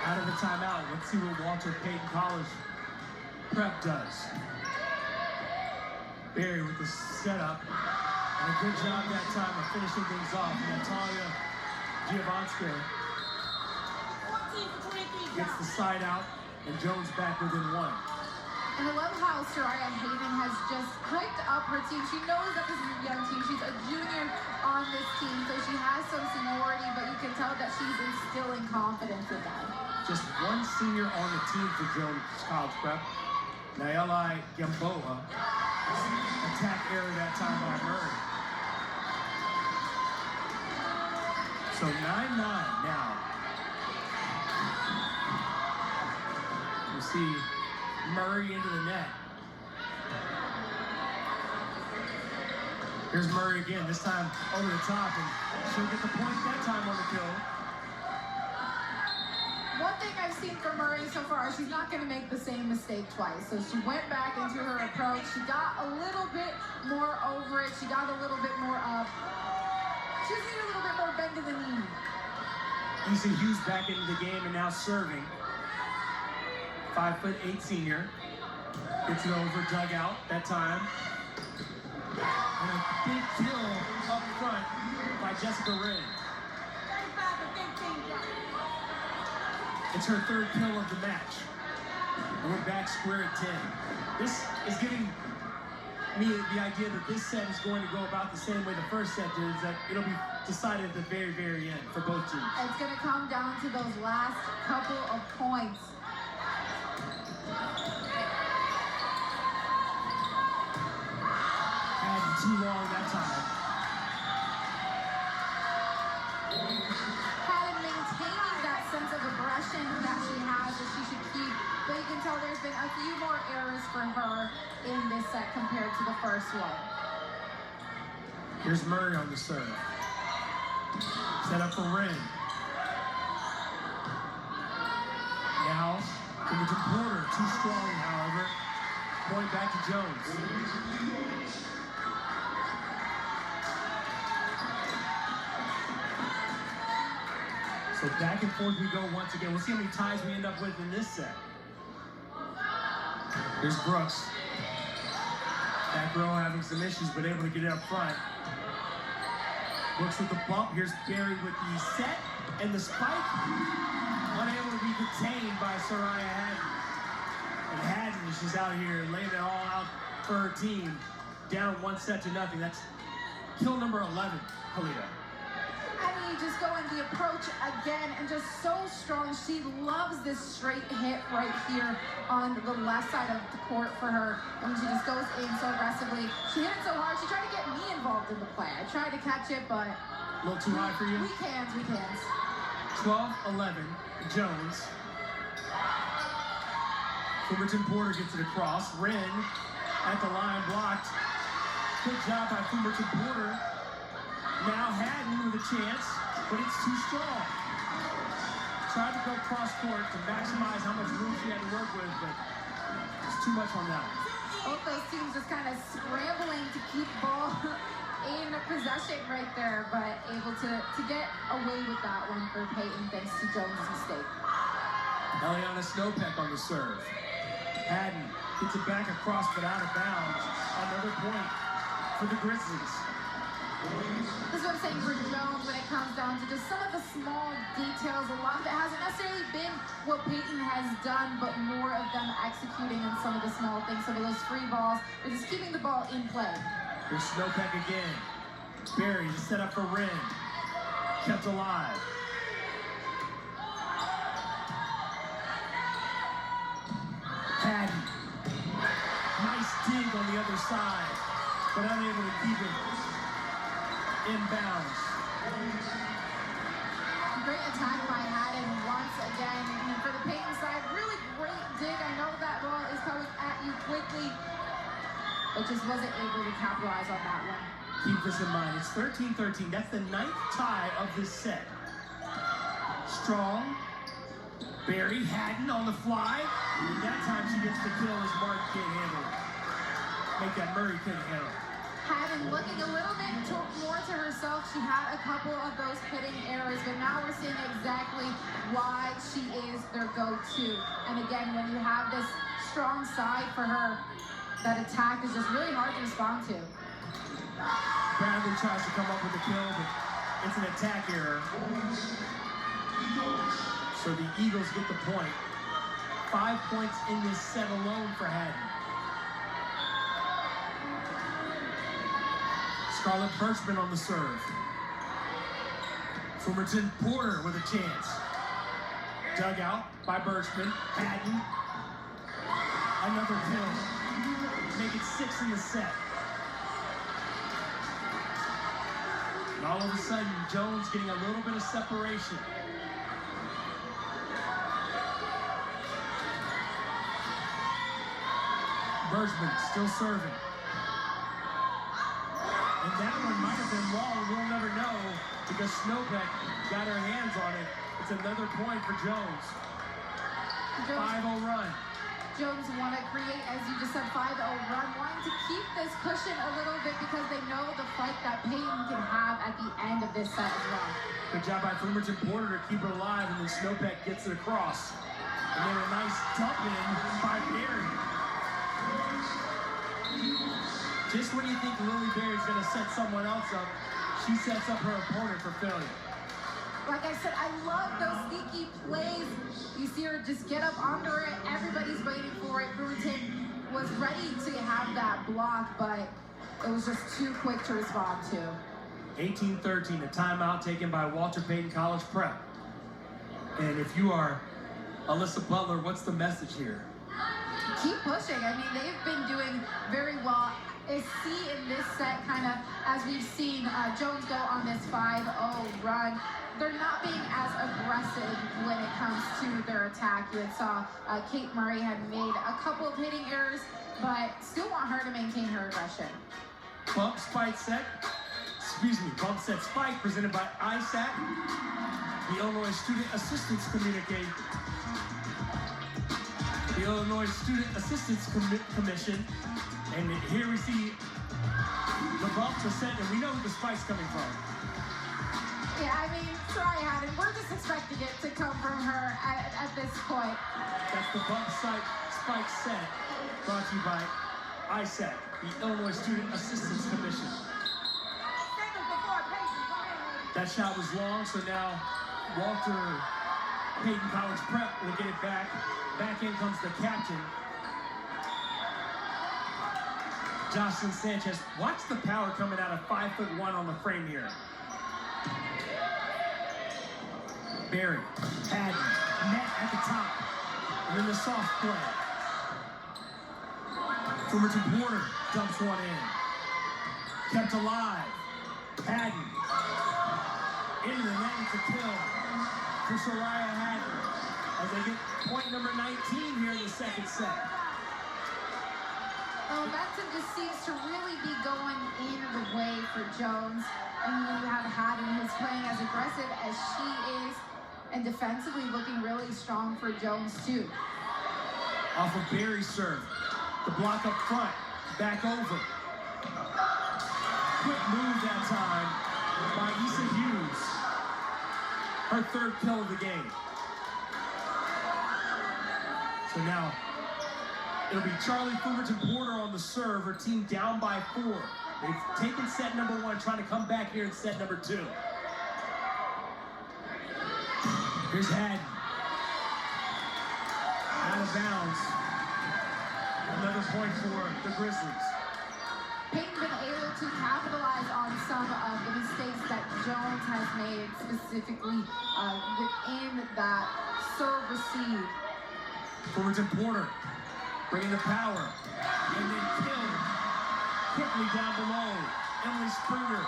Out of the timeout, let's see what Walter Payton College prep does. Barry with the setup, and a good job that time of finishing things off. Natalia Giovanska gets the side out, and Jones back within one. And I love how Soraya Hayden has just hyped up her team. She knows that this is a young team. She's a junior on this team, so she has some seniority, but you can tell that she's instilling confidence in them. Just one senior on the team for Jones College Prep. Nayeli Gamboa. Attack error that time by Murray. So 9-9 now. You see Murray into the net. Here's Murray again, this time over the top, and she'll get the point that time on the kill. One thing I've seen from Murray so far, she's not going to make the same mistake twice. So she went back into her approach. She got a little bit more over it. She got a little bit more up. She just needed a little bit more bend to the knee. Issa Hughes back into the game and now serving. 5'8" senior. Gets it over, dugout that time. And a big kill up front by Jessica Wren. It's her third kill of the match. And we're back square at 10. This is giving me the idea that this set is going to go about the same way the first set did, is that it'll be decided at the very, very end for both teams. It's going to come down to those last couple of points. Had too long that time. Had maintaining that sense of aggression that she has that she should keep, but you can tell there's been a few more errors for her in this set compared to the first one. Here's Murray on the serve. Set up for Wren. Now, Timothy Porter, too strong, however. Point back to Jones. So back and forth we go once again. We'll see how many ties we end up with in this set. Here's Brooks. Back row having some issues, but able to get it up front. Brooks with the bump. Here's Barry with the set and the spike. Unable to be contained by Soraya Haddon. And Haddon, she's out here laying it all out for her team. Down 1-0. That's kill number 11, Kalita. I mean, just going the approach again and just so strong. She loves this straight hit right here on the left side of the court for her. I mean, she just goes in so aggressively. She hit it so hard. She tried to get me involved in the play. I tried to catch it, but... A little too high for you? We can't. 12-11, Jones. Fulmerton Porter gets it across. Wren at the line blocked. Good job by Fulmerton Porter. Now Haddon with a chance, but it's too strong. Tried to go cross court to maximize how much room she had to work with, but it's too much on that one. Both those teams just kind of scrambling to keep ball in possession right there, but able to get away with that one for Payton thanks to Jones' mistake. Eliana Snowpeck on the serve. Haddon gets it back across but out of bounds. Another point for the Grizzlies. This is what I'm saying for Jones when it comes down to just some of the small details. A lot of it hasn't necessarily been what Payton has done, but more of them executing on some of the small things, some of those free balls, or just keeping the ball in play. Here's Snowpeck again. Barry to set up for Wren. Kept alive. Haddon. Nice dig on the other side, but unable to keep it inbounds. Great attack by Haddon once again. And for the Payton side, really great dig. I know that ball is coming at you quickly, but just wasn't able to capitalize on that one. Keep this in mind. It's 13-13. That's the 9th tie of this set. Strong. Barry Haddon on the fly. And that time she gets the kill as Mark can't handle it. Make that Murray couldn't handle it. Haddon looking a little bit more to herself. She had a couple of those hitting errors, but now we're seeing exactly why she is their go-to. And again, when you have this strong side for her, that attack is just really hard to respond to. Bradley tries to come up with the kill, but it's an attack error. So the Eagles get the point. 5 points in this set alone for Haddon. Scarlett Birchman on the serve. Fulmerton Porter with a chance. Dug out by Birchman. Haddon. Another kill. Make it 6 in the set. And all of a sudden, Jones getting a little bit of separation. Birchman still serving. And that one might have been long. We'll never know because Snowpeck got her hands on it. It's another point for Jones. 5-0 run. Jones want to create, as you just said, 5-0 run, wanting to keep this cushion a little bit because they know the fight that Payton can have at the end of this set as well. Good job by Fulmerton Porter to keep it alive, and then Snowpeck gets it across. And then a nice dump in by Barry. Just when you think Lily Berry's going to set someone else up, she sets up her opponent for failure. Like I said, I love those sneaky plays. You see her just get up under it. Everybody's waiting for it. Fulmerton was ready to have that block, but it was just too quick to respond to. 18-13, a timeout taken by Walter Payton College Prep. And if you are Alyssa Butler, what's the message here? Keep pushing. I mean, they've been doing very well. See in this set, kind of, as we've seen Jones go on this 5-0 run, they're not being as aggressive when it comes to their attack. You had saw Kate Murray had made a couple of hitting errors, but still want her to maintain her aggression. Bump spike set, bump set spike presented by ISAC, the Illinois Student Assistance Communique. The Illinois Student Assistance Commission. And here we see the bump to set, and we know who the spike's coming from. Yeah, I mean, try Haddon. We're just expecting it to come from her at this point. That's the bump spike set, brought to you by ISAC, the Illinois Student Assistance Commission. That shot was long, so now Walter Payton College Prep will get it back. Back in comes the captain. Jocelyn Sanchez, watch the power coming out of 5'1" on the frame here. Barry, Haddon, net at the top, and then the soft play. Fulmerton Porter dumps one in. Kept alive. Haddon, into the net, it's a kill for Soraya Haddon as they get point number 19 here in the second set. Momentum just seems to really be going in the way for Jones. And when you have Haddon who's playing as aggressive as she is, and defensively looking really strong for Jones too. Off of Barry's serve. The block up front. Back over. Quick move that time by Issa Hughes. Her third kill of the game. So now It'll be Charlie Fullerton Porter on the serve. Her team down by 4. They've taken set number 1, trying to come back here in set number 2. Here's Haddon. Out of bounds. Another point for the Grizzlies. Payton been able to capitalize on some of the mistakes that Jones has made, specifically within that serve receive. Fullerton Porter bringing the power, and then killed quickly down below. Emily Springer.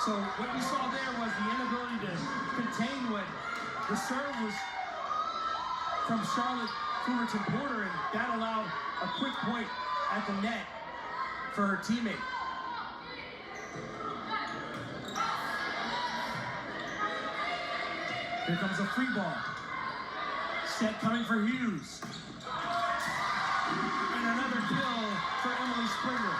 So what you saw there was the inability to contain what the serve was from Charlotte Fullerton Porter, and that allowed a quick point at the net for her teammate. Here comes a free ball. Set coming for Hughes. And another kill for Emily Springer.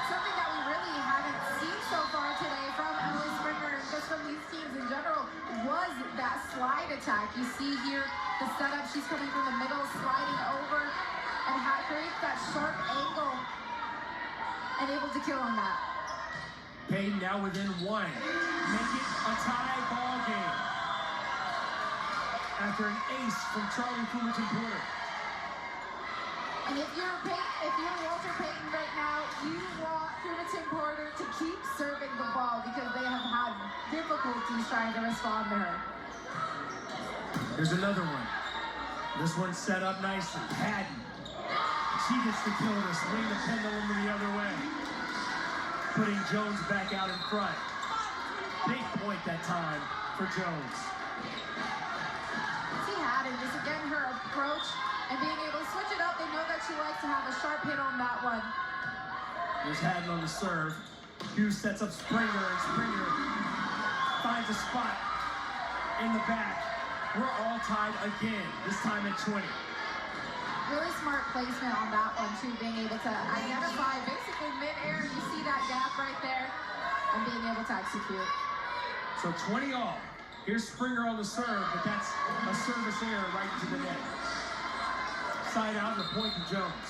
Something that we really haven't seen so far today from Emily Springer and just from these teams in general was that slide attack. You see here the setup. She's coming from the middle, sliding over, and creates that sharp angle and able to kill on that. Payton now within 1. Make it a tie ball game. After an ace from Charlie Fullerton Porter. And if you're Walter Payton right now, you want Fullerton Porter to keep serving the ball because they have had difficulties trying to respond to her. Here's another one. This one's set up nicely. Haddon. She gets the kill to swing the pendulum the other way. Putting Jones back out in front. Big point that time for Jones. And just again her approach and being able to switch it up. They know that she likes to have a sharp hit on that one. There's Haddon on the serve. Hughes sets up Springer, and Springer finds a spot in the back. We're all tied again, this time at 20. Really smart placement on that one too, being able to identify basically mid-air. You see that gap right there and being able to execute. So 20 all. Here's Springer on the serve, but that's a service error right into the net. Side out and a point to Jones.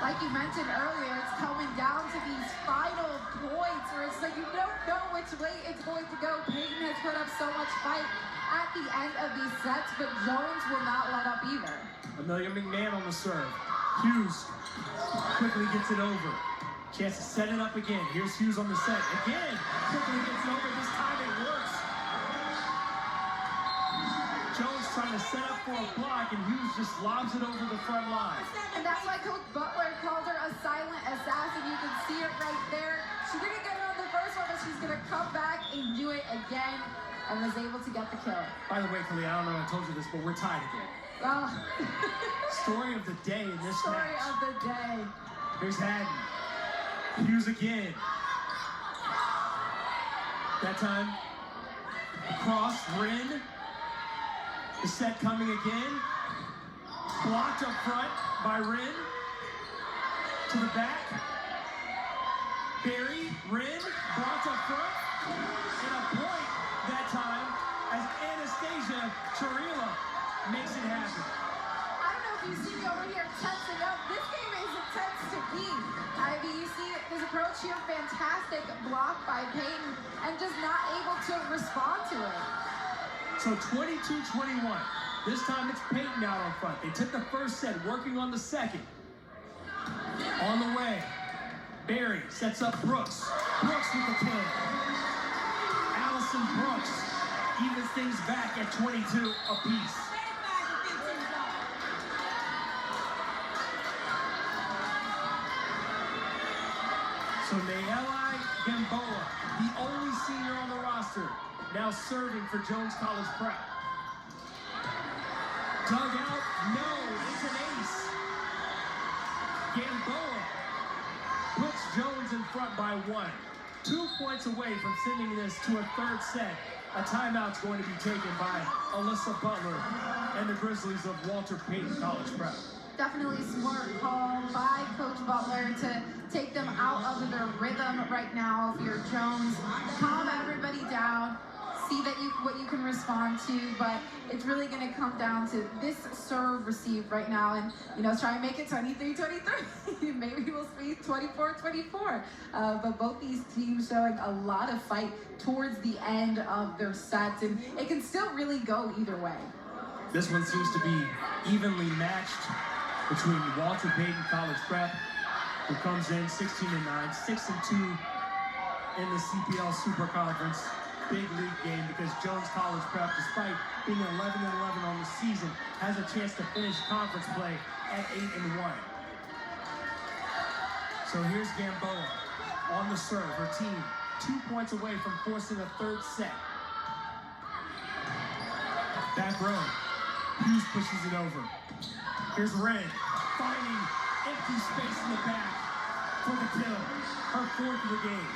Like you mentioned earlier, it's coming down to these final points where it's like you don't know which way it's going to go. Payton has put up so much fight at the end of these sets, but Jones will not let up either. Amelia McMahon on the serve. Hughes quickly gets it over. Chance to set it up again. Here's Hughes on the set. Again, quickly gets it over. This time it works. Jones trying to set up for a block, and Hughes just lobs it over the front line. And that's why Coach Butler called her a silent assassin. You can see it right there. She didn't get it on the first one, but she's going to come back and do it again, and was able to get the kill. By the way, Khalil, I don't know if I told you this, but we're tied again. Oh. Story of the day in this match. Story of the day. Here's Haddon. Hughes again. That time, across, Wren. The set coming again. Blocked up front by Wren. To the back. Barry, Wren, blocked up front. And a point that time as Anastasia Charila makes it happen. I don't know if you see me over here tensing up. This game is intense to be. I mean, you see his approach here, fantastic block by Payton, and just not able to respond to it. So 22-21. This time it's Payton out on front. They took the first set, working on the second. On the way, Barry sets up Brooks. Brooks with the kill. Allison Brooks evens things back at 22 apiece. So Nayeli Gamboa, the only senior on the roster, now serving for Jones College Prep. Dug out, no, it's an ace. Gamboa puts Jones in front by 1. 2 points away from sending this to a third set. A timeout's going to be taken by Alyssa Butler and the Grizzlies of Walter Payton College Prep. Definitely smart call by Coach Butler to take them out of their rhythm right now. If you're Jones, calm everybody down, see that what you can respond to, but it's really going to come down to this serve received right now, and try and make it 23-23. Maybe we'll see 24-24. But both these teams showing a lot of fight towards the end of their sets, and it can still really go either way. This one seems to be evenly matched between Walter Payton College Prep, who comes in 16-9, 6-2 in the CPL Super Conference. Big league game because Jones College Prep, despite being 11-11 on the season, has a chance to finish conference play at 8-1. So here's Gamboa on the serve. Her team 2 points away from forcing a third set. Back row. Hughes pushes it over. Here's Red finding empty space in the back for the kill. Her fourth of the game.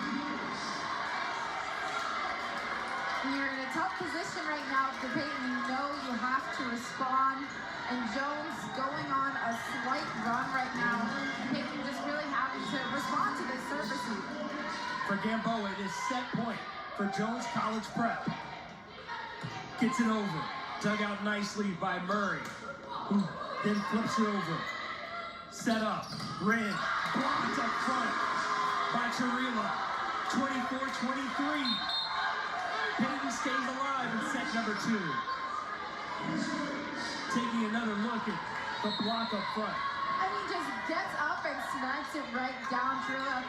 You're in a tough position right now for Payton. You have to respond. And Jones going on a slight run right now. Payton just really having to respond to this service. For Gamboa, it is set point for Jones College Prep. Gets it over. Dug out nicely by Murray, who then flips it over. Set up. Red. Blocked up front by Charila. 24-23. Payton stays alive in set number 2. Taking another look at the block up front. Just gets up and smacks it right down. Trilla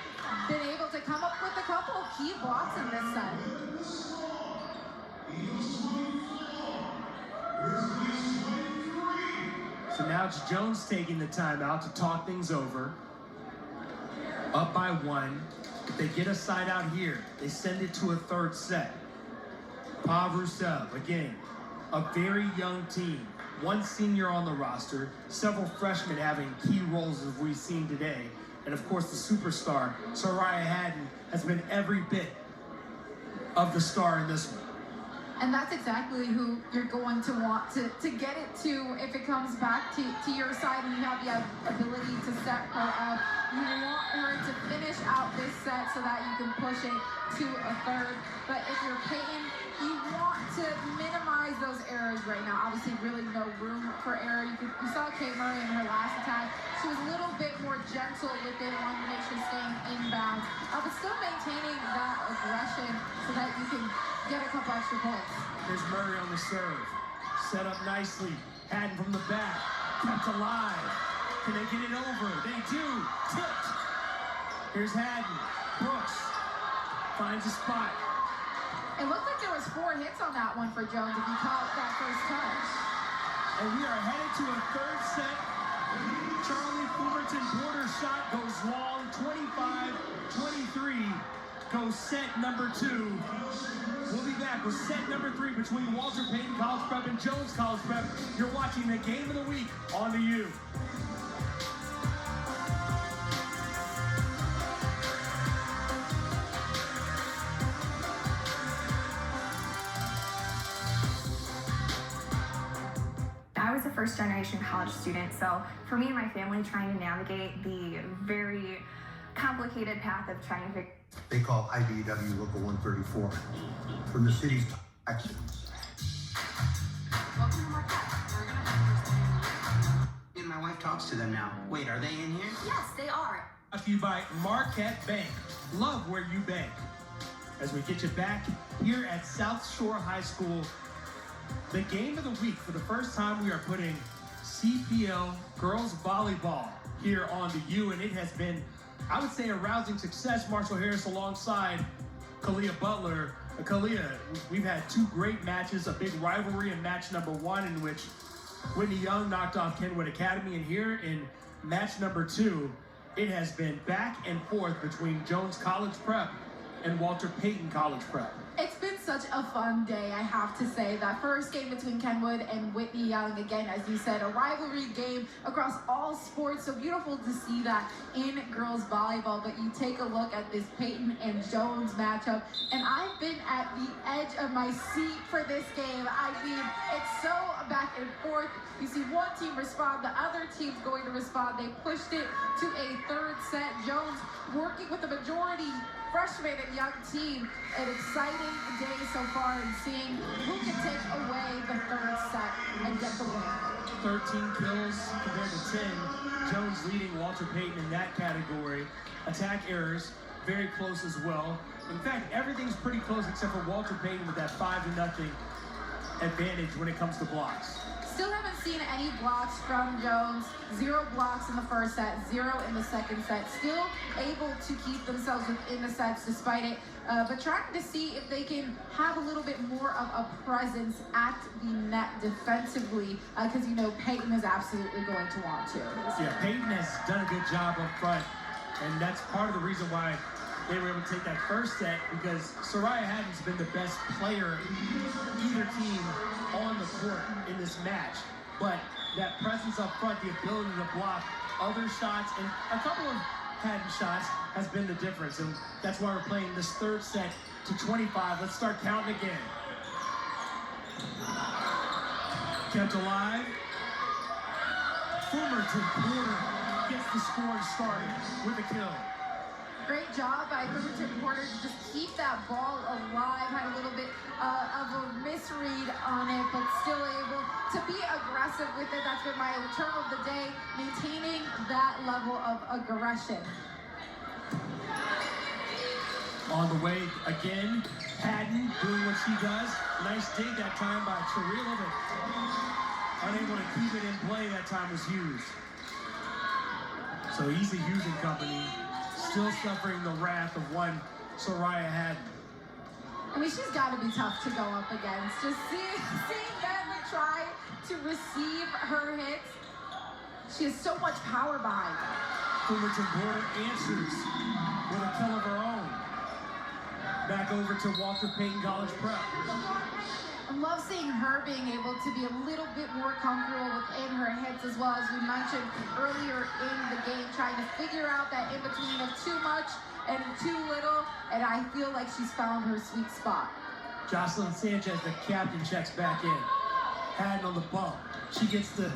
been able to come up with a couple of key blocks in this set. So now it's Jones taking the timeout to talk things over. Up by 1. They get a side out here. They send it to a third set. Pav Rusev, again, a very young team. 1 senior on the roster, several freshmen having key roles as we've seen today. And of course the superstar, Soraya Haddon, has been every bit of the star in this one. And that's exactly who you're going to want to get it to if it comes back to your side and you have the ability to set her up. You want her to finish out this set so that you can push it to a third. But if you're Payton, you want to minimize those errors right now. Obviously, really no room for error. You saw Kate Murray in her last attack. She was a little bit more gentle with it, wanting to make sure staying inbounds, but still maintaining that aggression so that you can get a couple extra points. There's Murray on the serve. Set up nicely. Haddon from the back. Kept alive. Can they get it over? They do. Tipped. Here's Haddon. Brooks finds a spot. It looked like there was 4 hits on that one for Jones if you caught that first touch. And we are headed to a third set. Charlie Fulmerton Porter's shot goes long. 25-23 goes set number 2. We'll be back with set number 3 between Walter Payton College Prep and Jones College Prep. You're watching the Game of the Week on the U. I was a first-generation college student, so for me and my family, trying to navigate the very complicated path of trying to... They call IBEW Local 134 from the city's excellence. Welcome to Marquette. We're gonna have And my wife talks to them now. Wait, are they in here? Yes, they are. Brought to you by Marquette Bank. Love where you bank. As we get you back here at South Shore High School, the game of the week. For the first time, we are putting CPL girls volleyball here on the U, and it has been, I would say, a rousing success. Marshall Harris alongside Kalia Butler. Kalia, we've had 2 great matches, a big rivalry in match number 1 in which Whitney Young knocked off Kenwood Academy, and here in match number 2, it has been back and forth between Jones College Prep and Walter Payton College Prep. It's been such a fun day, I have to say. That first game between Kenwood and Whitney Young, again, as you said, a rivalry game across all sports. So beautiful to see that in girls volleyball. But you take a look at this Payton and Jones matchup, and I've been at the edge of my seat for this game. I mean, it's so back and forth. You see one team respond, the other team's going to respond. They pushed it to a third set. Jones working with the majority freshman and young team. An exciting day so far in seeing who can take away the third set and get the win. 13 kills compared to 10. Jones leading Walter Payton in that category. Attack errors, very close as well. In fact, everything's pretty close except for Walter Payton with that 5-0 advantage when it comes to blocks. Still haven't seen any blocks from Jones. 0 blocks in the first set, 0 in the second set. Still able to keep themselves within the sets despite it, but trying to see if they can have a little bit more of a presence at the net defensively, because you know Payton is absolutely going to want to. Yeah, Payton has done a good job up front, and that's part of the reason why they were able to take that first set, because Soraya Haddon's been the best player either team on the court in this match. But that presence up front, the ability to block other shots, and a couple of Haddon shots has been the difference. And that's why we're playing this third set to 25. Let's start counting again. Kept alive. Fulmerton Porter gets the scoring started with a kill. Great job by Fulmerton Porter to just keep that ball alive. Had a little bit of a misread on it, but still able to be aggressive with it. That's been my term of the day, maintaining that level of aggression. On the way again, Haddon doing what she does. Nice dig that time by Chirila, but unable to keep it in play that time was Hughes. So Easy Hughes and company still suffering the wrath of one Soraya Haddon. I mean, she's got to be tough to go up against. Just seeing them try to receive her hits. She has so much power behind her. Fulmerton Porter answers with a kill of her own. Back over to Walter Payton College Prep. I love seeing her being able to be a little bit more comfortable within her hits, as well as we mentioned earlier in the game, trying to figure out that in between of too much and too little, and I feel like she's found her sweet spot. Jocelyn Sanchez, the captain, checks back in. Haddon on the bump. She gets to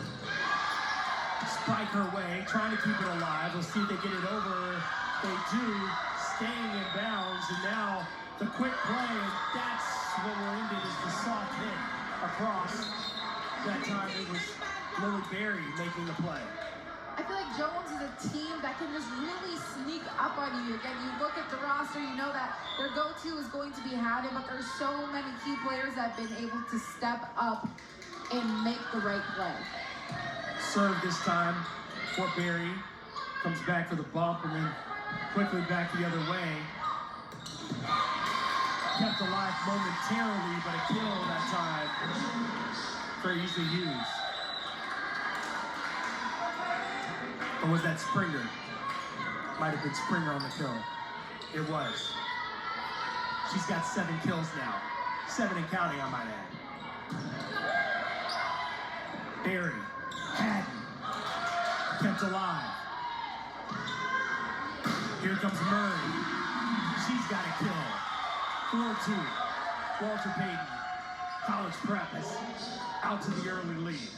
spike her way, trying to keep it alive. We'll see if they get it over. They do, staying in bounds, and now the quick play, and that's what we're ended is the soft hit across. That time it was Lily Berry making the play. I feel like Jones is a team that can just really sneak up on you. Again, you look at the roster, you know that their go-to is going to be Haddon, but there's so many key players that have been able to step up and make the right play. Serve this time for Berry. Comes back for the bump and then quickly back the other way. Kept alive momentarily, but a kill that time for Easy Hughes. Or was that Springer? Might have been Springer on the kill. It was. She's got 7 kills now. 7 and counting, I might add. Berry, Haddon, kept alive. Here comes Murray. She's got a kill. 4-2. Walter Payton, College Prep is out to the early lead.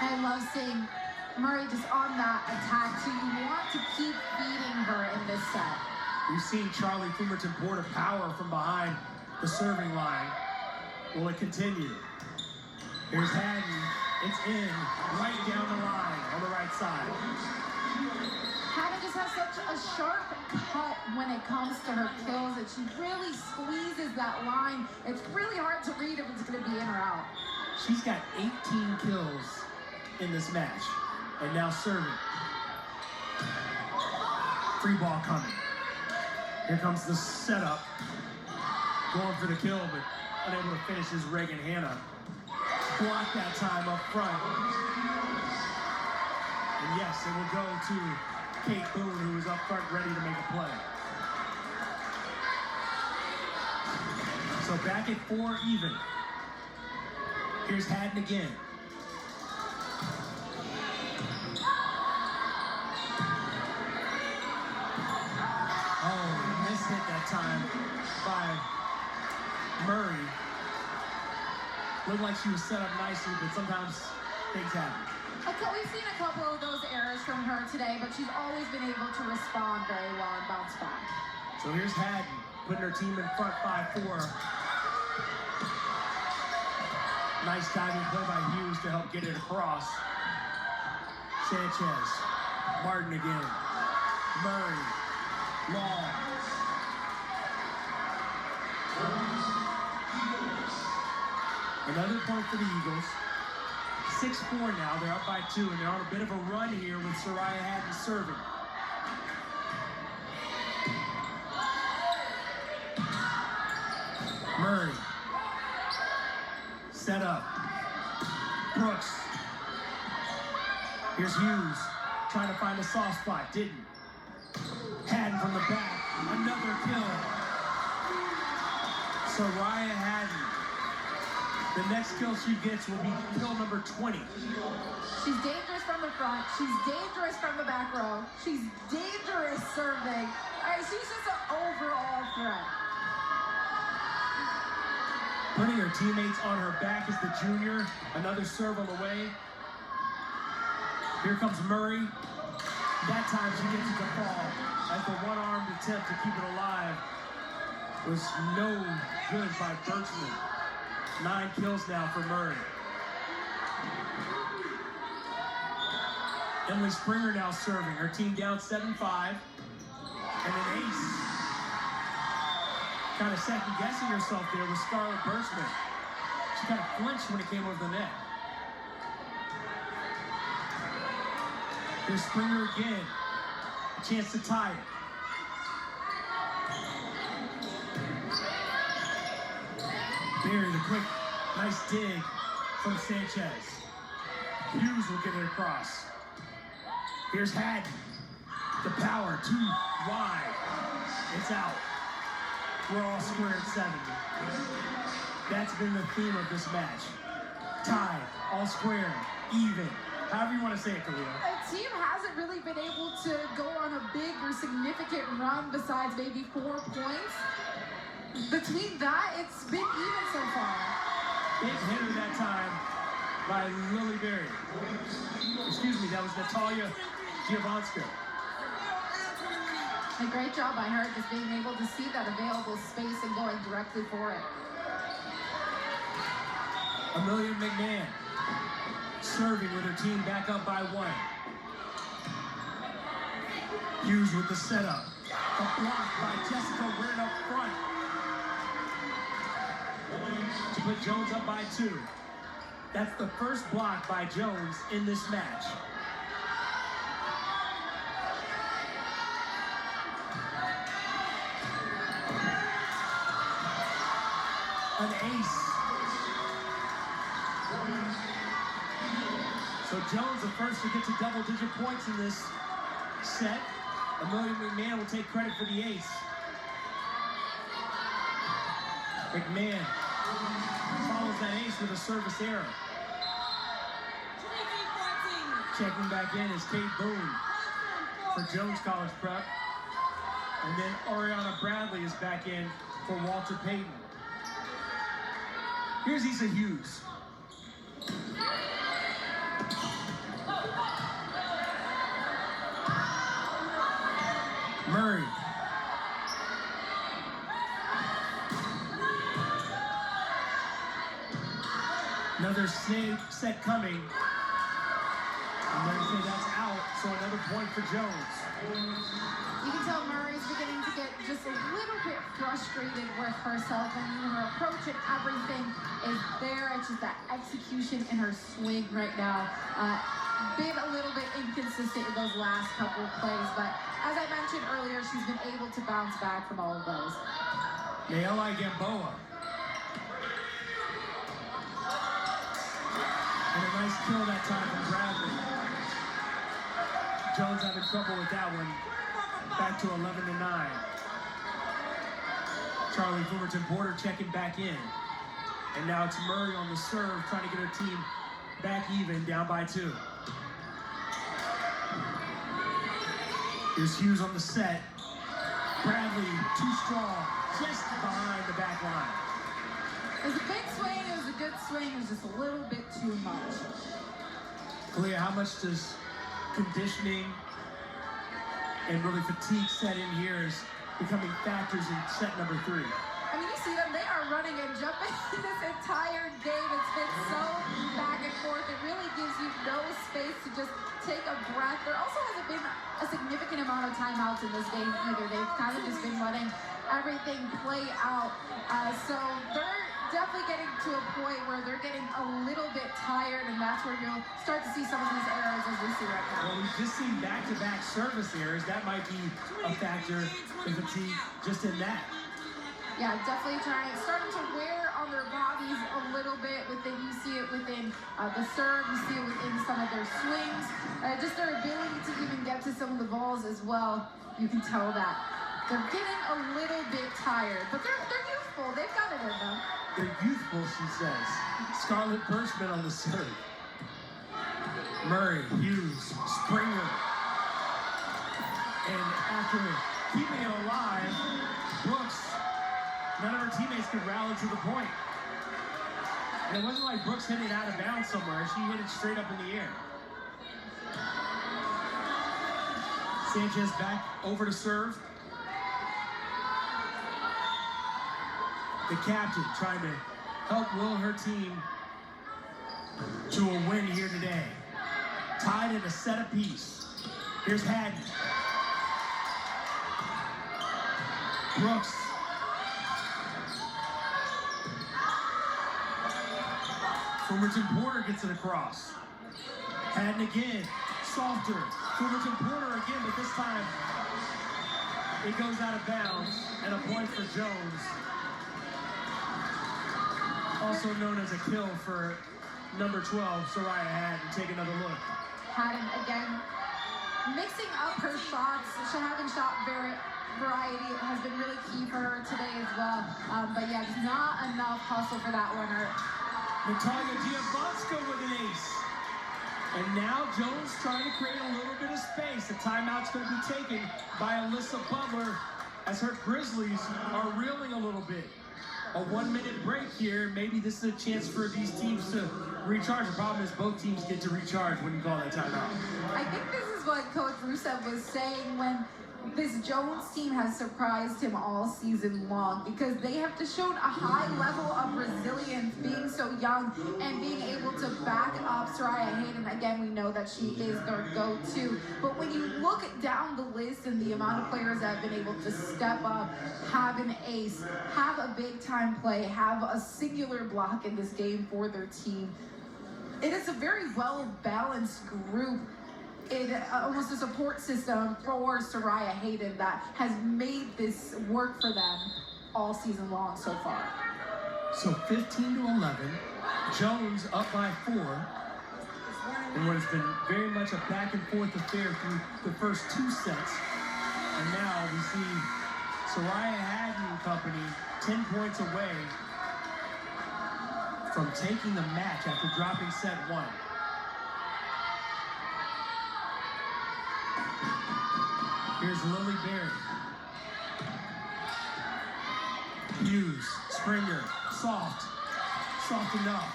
I love seeing Murray just on that attack too. You want to keep feeding her in this set. We've seen Charlie Fulmerton Porter power from behind the serving line. Will it continue? Here's Haddon. It's in, right down the line on the right side. Haddon just has such a sharp cut when it comes to her kills that she really squeezes that line. It's really hard to read if it's going to be in or out. She's got 18 kills in this match, and now serving. Free ball coming. Here comes the setup. Going for the kill, but unable to finish is Reagan Hanna. Blocked that time up front. And yes, it will go to Kate Boone, who is up front ready to make a play. So back at 4 even. Here's Haddon again. Oh, missed it that time by Murray. Looked like she was set up nicely, but sometimes things happen. We've seen a couple of those errors from her more today, but she's always been able to respond very well and bounce back. So here's Haddon putting her team in front 5-4. Nice diving play by Hughes to help get it across. Sanchez, Martin again, Murray, Long. Another point for the Eagles. 6-4 now, they're up by 2, and they're on a bit of a run here with Soraya Haddon serving. Murray. Set up. Brooks. Here's Hughes. Trying to find a soft spot. Didn't. Haddon from the back. Another kill. Soraya Haddon. The next kill she gets will be kill number 20. She's dangerous from the front. She's dangerous from the back row. She's dangerous serving. She's just an overall threat. Putting her teammates on her back is the junior. Another serve on the way. Here comes Murray. That time she gets it to fall as the one-armed attempt to keep it alive was no good by Birchman. 9 kills now for Murray. Emily Springer now serving. Her team down 7-5. And an ace. Kind of second-guessing herself there with Scarlett Birchman. She kind of flinched when it came over the net. Here's Springer again. A chance to tie it. Barry, the quick, nice dig from Sanchez. Hughes will get it across. Here's Haddon. The power, too wide. It's out. We're all square at 7. That's been the theme of this match. Tied, all square, even. However you want to say it, Kalia. The team hasn't really been able to go on a big or significant run besides maybe 4 points. Between that, it's been even so far. Big hitter that time by Lily Berry. Excuse me, that was Natalia Giovanska. A great job by her just being able to see that available space and going directly for it. Amelia McMahon serving with her team back up by 1. Hughes with the setup. A block by Jessica Wren up front to put Jones up by 2. That's the first block by Jones in this match. An ace. So Jones the first to get to double-digit points in this set. Amelia McMahon will take credit for the ace. McMahon follows that ace with a service error. Checking back in is Kate Boone for Jones College Prep. And then Oriana Bradley is back in for Walter Payton. Here's Issa Hughes. Murray. Another set coming. I'm going to say that's out, so another point for Jones. You can tell Murray's beginning to get just a little bit frustrated with herself, and her approach and everything is there. It's just that execution in her swing right now. Been a little bit inconsistent in those last couple of plays, but as I mentioned earlier, she's been able to bounce back from all of those. Naela Gamboa. And a nice kill that time from Bradley. Jones having trouble with that one. Back to 11-9. Charlie Fulmerton Porter checking back in. And now it's Murray on the serve, trying to get her team back even, down by 2. Here's Hughes on the set. Bradley, too strong, just behind the back line. It was a big swing, it was a good swing, it was just a little bit too much. Kalia, how much does conditioning and really fatigue set in here is becoming factors in set number 3. I mean, you see them, they are running and jumping this entire game. It's been so back and forth. It really gives you no space to just take a breath. There also hasn't been a significant amount of timeouts in this game either. They've kind of just been letting everything play out. So they're definitely getting to a point where they're getting a little bit tired, and that's where you'll start to see some of these errors as we see right now. Well, we've just seen back-to-back service errors. That might be a factor in fatigue just in that. Yeah, definitely starting to wear on their bodies a little bit. You see it within the serve, you see it within some of their swings, just their ability to even get to some of the balls as well. You can tell that they're getting a little bit tired, but they're youthful. They've got it in them. They're youthful, she says. Scarlett Bershman on the serve. Murray, Hughes, Springer. And after keeping it alive, Brooks, none of her teammates could rally to the point. And it wasn't like Brooks hit it out of bounds somewhere. She hit it straight up in the air. Sanchez back over to serve. The captain trying to help will her team to a win here today. Tied in a set apiece. Here's Haddon. Brooks. Fulmerton Porter gets it across. Haddon again. Softer. Fulmerton Porter again, but this time it goes out of bounds and a point for Jones. Also known as a kill for number 12, Soraya Haddon. Take another look. Haddon again mixing up her shots. She having shot variety has been really key for her today as well. But yeah, just not enough hustle for that winner. Natalia Diabonska with an ace. And now Jones trying to create a little bit of space. The timeout's going to be taken by Alyssa Butler as her Grizzlies are reeling a little bit. A 1-minute break here. Maybe this is a chance for these teams to recharge. The problem is both teams get to recharge when you call that timeout. I think this is what Coach Rusev was saying when this Jones team has surprised him all season long, because they have shown a high level of resilience being so young and being able to back up Soraya Hayden. Again, we know that she is their go-to, but when you look down the list and the amount of players that have been able to step up, have an ace, have a big time play, have a singular block in this game for their team, it is a very well-balanced group. Almost a support system for Soraya Hayden that has made this work for them all season long so far. So 15-11, Jones up by 4, in what has been very much a back and forth affair through the first 2 sets. And now we see Soraya Haddon and company 10 points away from taking the match after dropping set 1. Here's Lily Berry. Hughes, Springer, soft enough.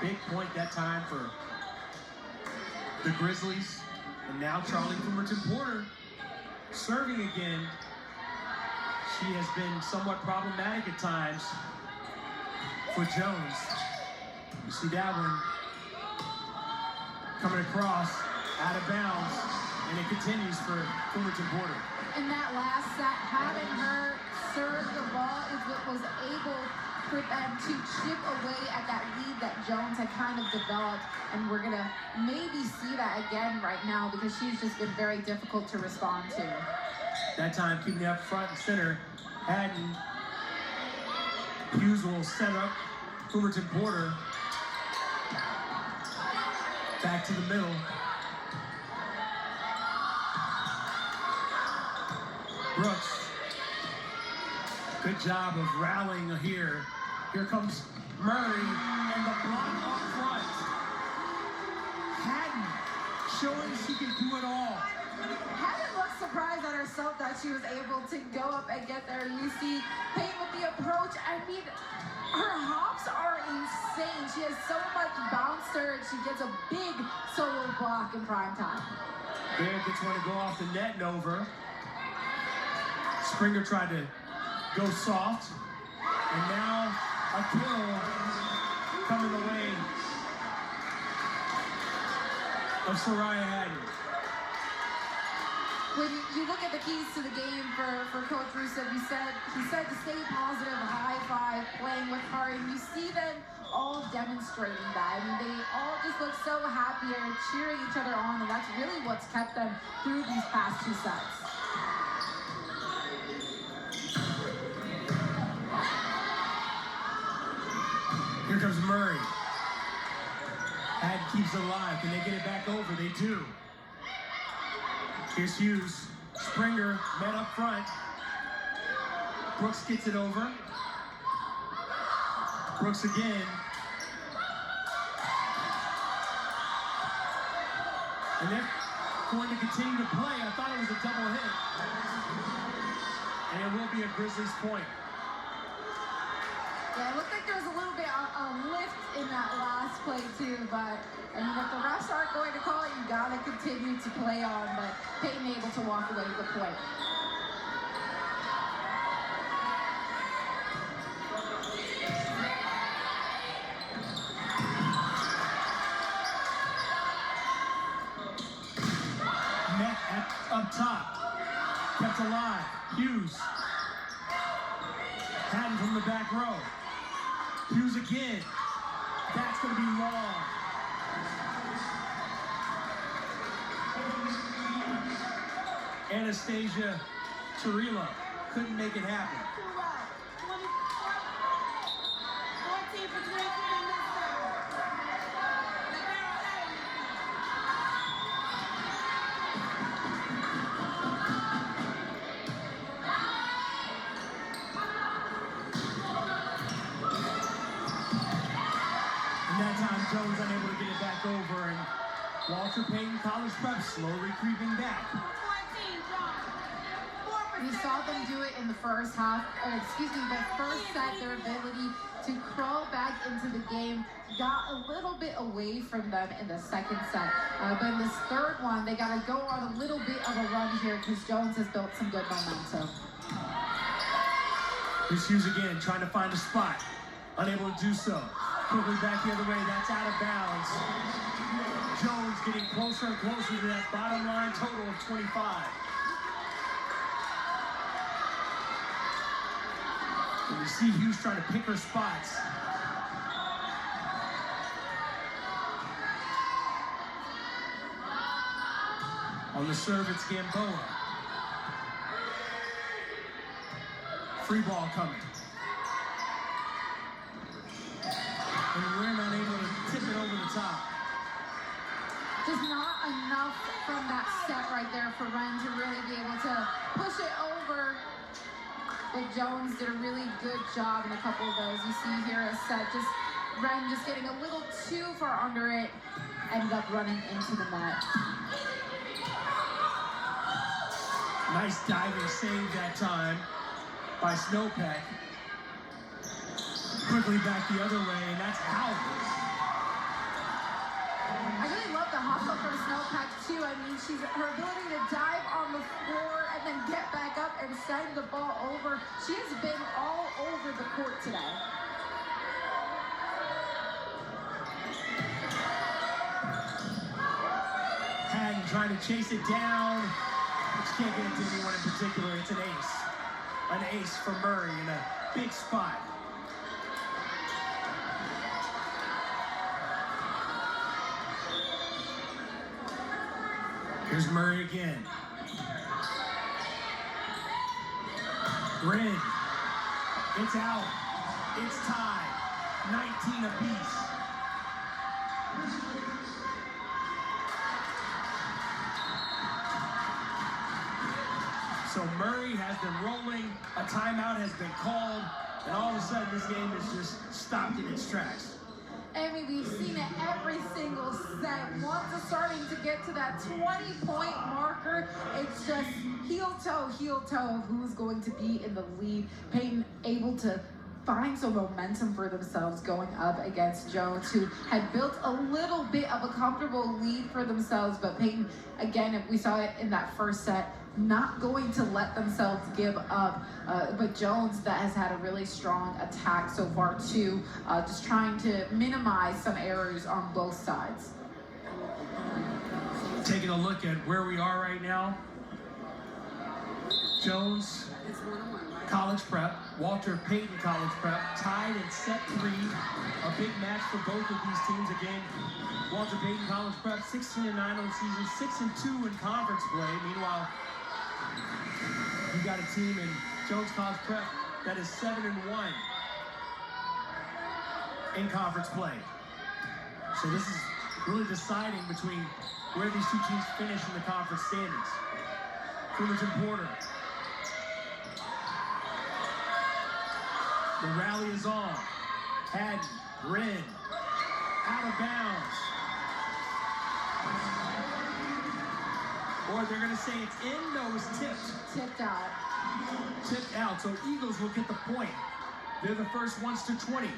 Big point that time for the Grizzlies. And now Charlie Fulmerton Porter serving again. She has been somewhat problematic at times for Jones. You see that one coming across, out of bounds, and it continues for Fulmerton Porter. In that last set, having her serve the ball is what was able for them to chip away at that lead that Jones had kind of developed, and we're gonna maybe see that again right now because she's just been very difficult to respond to. That time, keeping it up front and center, Haddon. Hughes will set up Fulmerton Porter. Back to the middle. Brooks. Good job of rallying here. Here comes Murray and the block up front. Haddon showing she can do it all. Haddon looks surprised at herself that she was able to go up and get there. You see Payton with the the approach, I mean, her hops are insane. She has so much bounce to her, and she gets a big solo block in prime time. Bear gets one to go off the net and over. Springer tried to go soft, and now a kill coming the way of Soraya Hagen. When you look at the keys to the game for Coach Russo, he said to stay positive, high five, playing with her, and you see them all demonstrating that. I mean, they all just look so happy and cheering each other on, and that's really what's kept them through these past two sets. Here comes Murray. Hagen keeps it alive. Can they get it back over? They do. Here's Hughes. Springer met up front. Brooks gets it over. Brooks again. And they're going to continue to play. I thought it was a double hit. And it will be a Grizzlies point. Yeah, it looked like there was a little bit of lift in that last play too, but I mean, if the refs aren't going to call it, you gotta continue to play on, but Payton able to walk away with the point. Net up top, kept alive, Hughes. Hagen from the back row. Hughes again. That's going to be long. Anastasia Cirillo couldn't make it happen. 14 for 23 this time. That time, Jones unable to get it back over, and Walter Payton College Prep slowly creeping back. We saw them do it in the first half, the first set, their ability to crawl back into the game got a little bit away from them in the second set. But in this third one, they got to go on a little bit of a run here because Jones has built some good momentum. Here's Hughes again, trying to find a spot. Unable to do so. Quickly back the other way, that's out of bounds. Jones getting closer and closer to that bottom line total of 25. And you see Hughes trying to pick her spots. On the serve, it's Gamboa. Free ball coming. And we're not able to tip it over the top. Just not enough from that set right there for Ren to really be able to push it over. But Jones did a really good job in a couple of those. You see here a set, just Ren just getting a little too far under it, ended up running into the net. Nice diving save that time by Snowpack. Quickly back the other way, and that's out. I really love the hustle from Snowpack too. I mean, her ability to dive on the floor and then get back up and send the ball over. She has been all over the court today. Hagen trying to chase it down. But she can't get it to anyone in particular. It's an ace. An ace for Murray in a big spot. Here's Murray again. Rin. It's out. It's tied. 19 apiece. So Murray has been rolling. A timeout has been called. And all of a sudden, this game is just stopped in its tracks. I mean, we've seen it every single set. Once it's starting to get to that 20-point marker. It's just heel toe, who's going to be in the lead. Payton able to find some momentum for themselves going up against Jones, who had built a little bit of a comfortable lead for themselves, but Payton, again, we saw it in that first set, not going to let themselves give up, but Jones that has had a really strong attack so far too, just trying to minimize some errors on both sides. Taking a look at where we are right now, Jones College Prep, Walter Payton College Prep, tied in set 3, a big match for both of these teams. Again, Walter Payton College Prep 16-9 on the season, 6-2 in conference play. Meanwhile, you got a team in Jones College Prep that is 7-1 in conference play. So this is really deciding between where these two teams finish in the conference standings. Fullerton Porter. The rally is on. Haddon, Wren, out of bounds. Or they're going to say it's in, no, it's tipped. Tipped out. Tipped out, so Eagles will get the point. They're the first ones to 20.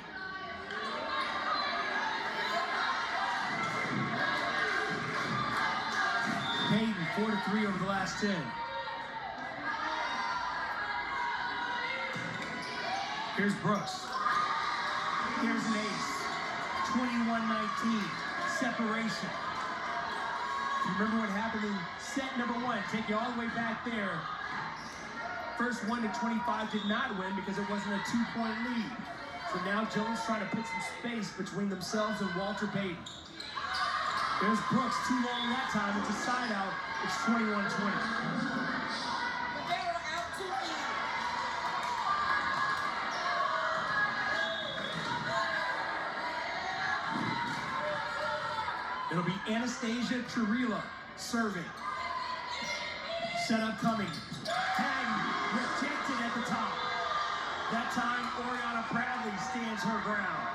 Payton, 4-3 over the last 10. Here's Brooks. Here's an ace. 21-19. Separation. You remember what happened in set number 1? Take you all the way back there. First 1 to 25 did not win because it wasn't a 2-point lead. So now Jones trying to put some space between themselves and Walter Payton. There's Brooks, too long that time. It's a side out. It's 21-20. It'll be Anastasia Chirila serving. Setup coming. Haddon rejected at the top. That time, Oriana Bradley stands her ground.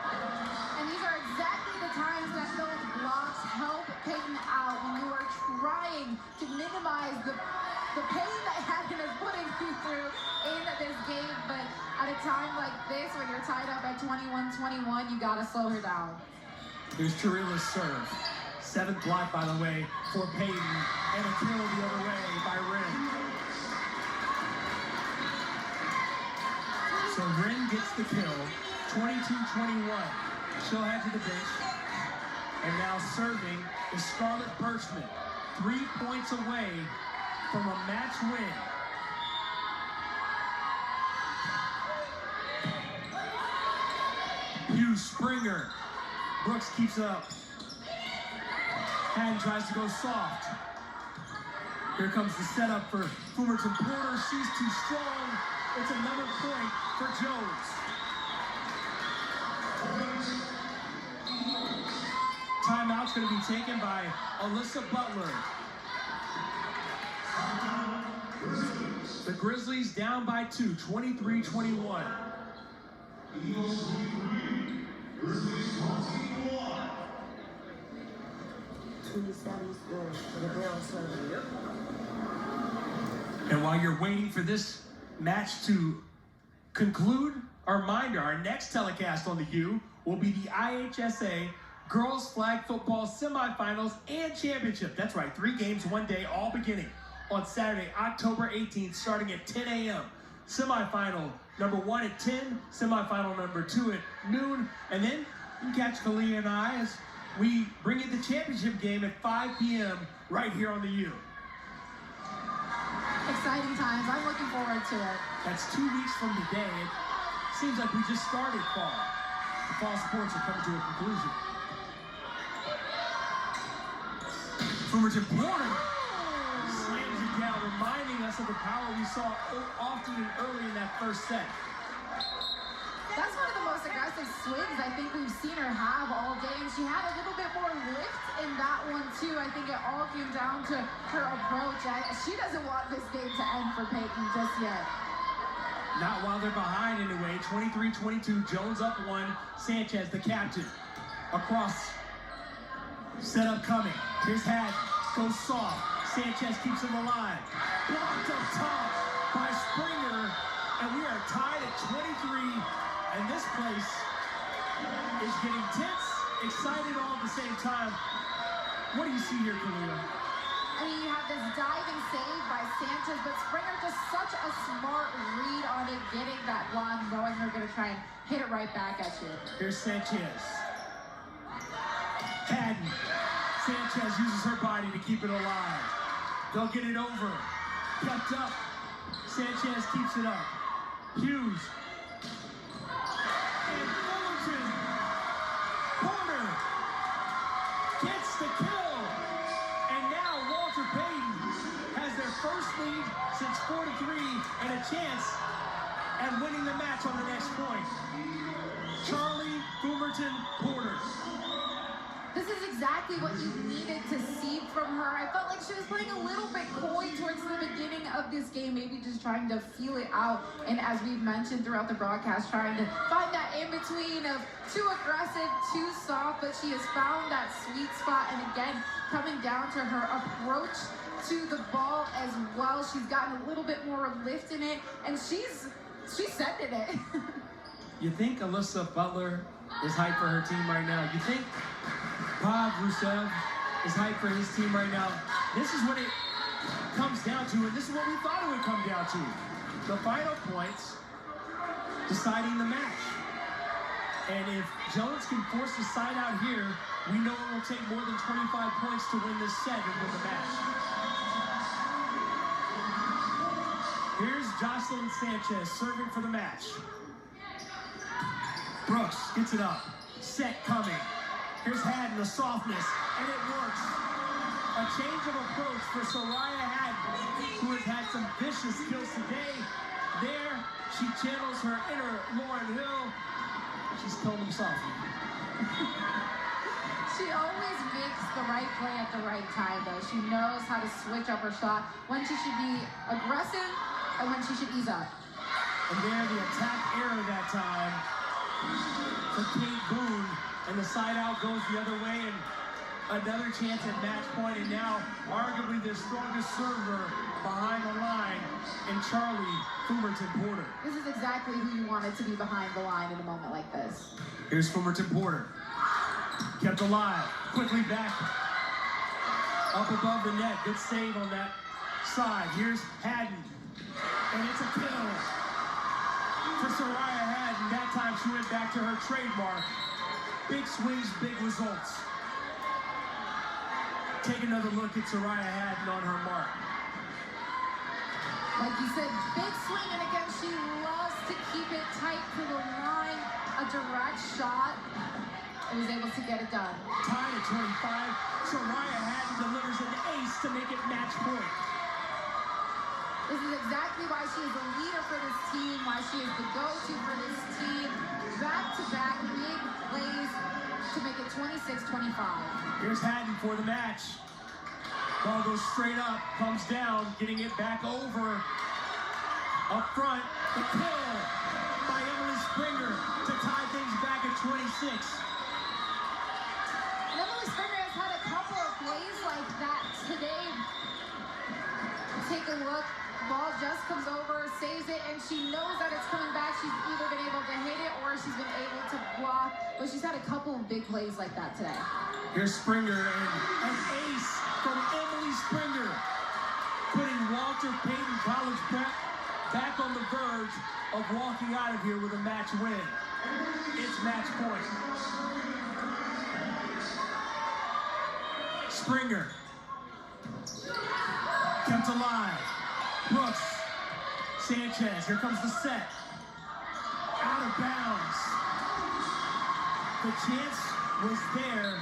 And these are exactly the times that those blocks help Payton out when you are trying to minimize the pain that Haddon is putting you through in this game. But at a time like this, when you're tied up at 21-21, you gotta slow her down. Here's Chirila's serve. 7th block, by the way, for Payton, and a kill the other way by Wren. So Wren gets the kill, 22-21. She'll head to the bench. And now serving is Scarlett Birchman, 3 points away from a match win. Hugh Springer. Brooks keeps up. Haddon tries to go soft. Here comes the setup for Fullerton Porter. She's too strong. It's another point for Jones. Timeout's going to be taken by Alyssa Butler. The Grizzlies down by 2, 23-21. And while you're waiting for this match to conclude, a reminder, our next telecast on the U will be the IHSA Girls Flag Football Semifinals and Championship. That's right, 3 games, 1 day, all beginning on Saturday, October 18th, starting at 10 a.m. Semifinal number 1 at 10, semifinal number 2 at noon, and then you can catch Kalia and I as we bring you the championship game at 5 p.m. right here on the U. Exciting times. I'm looking forward to it. That's 2 weeks from today. It seems like we just started fall. The fall sports are coming to a conclusion. Fullerton Porter slams it down, reminding us of the power we saw often and early in that first set. That's one of the most aggressive swings I think we've seen her have all day, and she had a little bit more lift in that one too. I think it all came down to her approach. She doesn't want this game to end for Payton just yet. Not while they're behind anyway. 23-22, Jones up 1. Sanchez, the captain, across. Setup coming. Here's Haddon. goes soft. Sanchez keeps him alive. Blocked up top by Springer. And we are tied at 23. And this place is getting tense, excited all at the same time. What do you see here, Khalila? I mean, you have this diving save by Sanchez, but Springer just such a smart read on it, getting that block, knowing they're going to try and hit it right back at you. Here's Sanchez. Payton. Sanchez uses her body to keep it alive. They'll get it over. Kept up. Sanchez keeps it up. Hughes. And Fullerton. Porter gets the kill. And now Walter Payton has their first lead since 43 and a chance at winning the match on the next point. Charlie Fullerton Porter. This is exactly what you needed to see from her. I felt like she was playing a little bit coy towards the beginning of this game, maybe just trying to feel it out. And as we've mentioned throughout the broadcast, trying to find that in-between of too aggressive, too soft, but she has found that sweet spot. And again, coming down to her approach to the ball as well. She's gotten a little bit more lift in it, and she's sending it. You think Alyssa Butler is hyped for her team right now? You think Bob Rusev is hyped for his team right now? This is what it comes down to, and this is what we thought it would come down to. The final points deciding the match. And if Jones can force the side out here, we know it will take more than 25 points to win this set and win the match. Here's Jocelyn Sanchez serving for the match. Brooks gets it up. Set coming. Here's Haddon, the softness, and it works. A change of approach for Soraya Haddon, who has had some vicious kills today. There, she channels her inner Lauren Hill. She's told him softly. She always makes the right play at the right time, though. She knows how to switch up her shot, when she should be aggressive and when she should ease up. And there, the attack error that time for Kate Boone, and the side out goes the other way, and another chance at match point, and now arguably the strongest server behind the line in Charlie Fullerton Porter. This is exactly who you wanted to be behind the line in a moment like this. Here's Fullerton Porter. Kept alive, quickly back up above the net. Good save on that side. Here's Haddon, and it's a kill for Soraya Haddon. That time she went back to her trademark. Big swings, big results. Take another look at Soraya Haddon on her mark. Like you said, big swing, and again, she loves to keep it tight to the line. A direct shot, and was able to get it done. Tied at 25, Soraya Haddon delivers an ace to make it match point. This is exactly why she is the leader for this team, why she is the go-to for this team. Back-to-back big plays to make it 26-25. Here's Haddon for the match. Ball goes straight up, comes down, getting it back over. Up front, the kill by Emily Springer to tie things back at 26. And Emily Springer has had a couple of plays like that today. Take a look. Ball just comes over, saves it, and she knows that it's coming back. She's either been able to hit it or she's been able to block, but she's had a couple of big plays like that today. Here's Springer, and an ace from Emily Springer, putting Walter Payton College Prep back on the verge of walking out of here with a match win. It's match point. Springer kept alive. Brooks, Sanchez, here comes the set. Out of bounds. The chance was there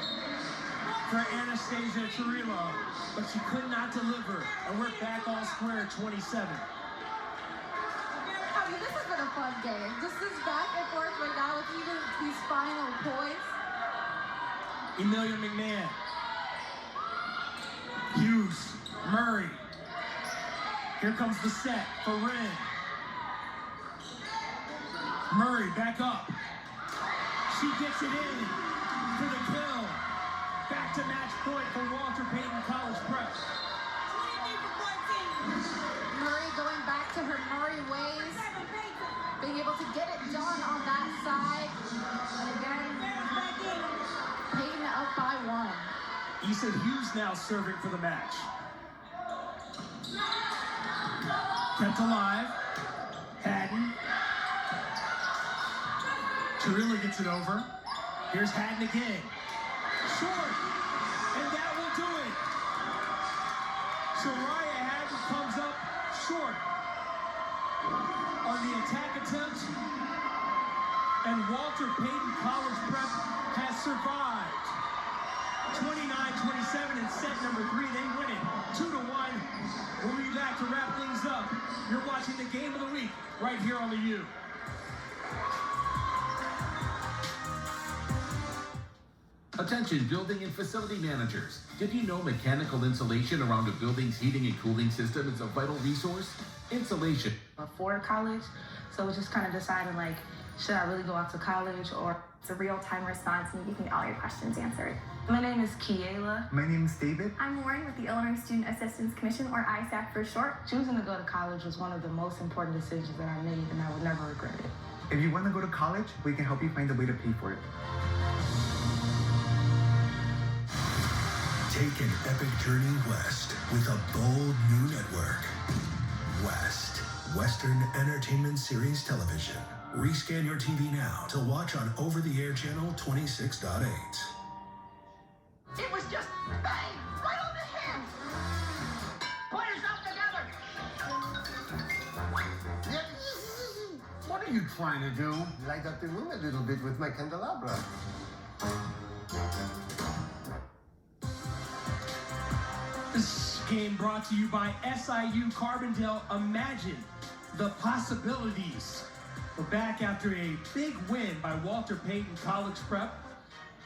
for Anastasia Cirillo, but she could not deliver, and we're back all square at 27. I mean, this has been a fun game. Just this back and forth right now with even these final points. Emilia McMahon. Hughes, Murray. Here comes the set for Wren. Murray back up. She gets it in for the kill. Back to match point for Walter Payton College Prep. now serving for the match. Kept alive. Haddon. Chirilla gets it over. Here's Haddon again. Short. And that will do it. Soraya Haddon comes up short on the attack attempt. And Walter Payton College Prep has survived. 29-27 in set number 3. They win it 2-1. We'll be back to wrap things up. You're watching the game of the week right here on the U. Attention building and facility managers. Did you know mechanical insulation around a building's heating and cooling system is a vital resource? Insulation. Before college, so just kind of deciding like, should I really go out to college or? It's a real-time response and you can get all your questions answered. My name is Kiela. My name is David. I'm Lauren with the Illinois Student Assistance Commission, or ISAC for short. Choosing to go to college was one of the most important decisions that I made, and I would never regret it. If you want to go to college, we can help you find a way to pay for it. Take an epic journey west with a bold new network. West, Western Entertainment Series Television. Rescan your TV now to watch on over-the-air channel 26.8. It was just bang! Right on the head! Put yourself together! What are you trying to do? Light up the room a little bit with my candelabra. This game brought to you by SIU Carbondale. Imagine the possibilities. We're back after a big win by Walter Payton College Prep.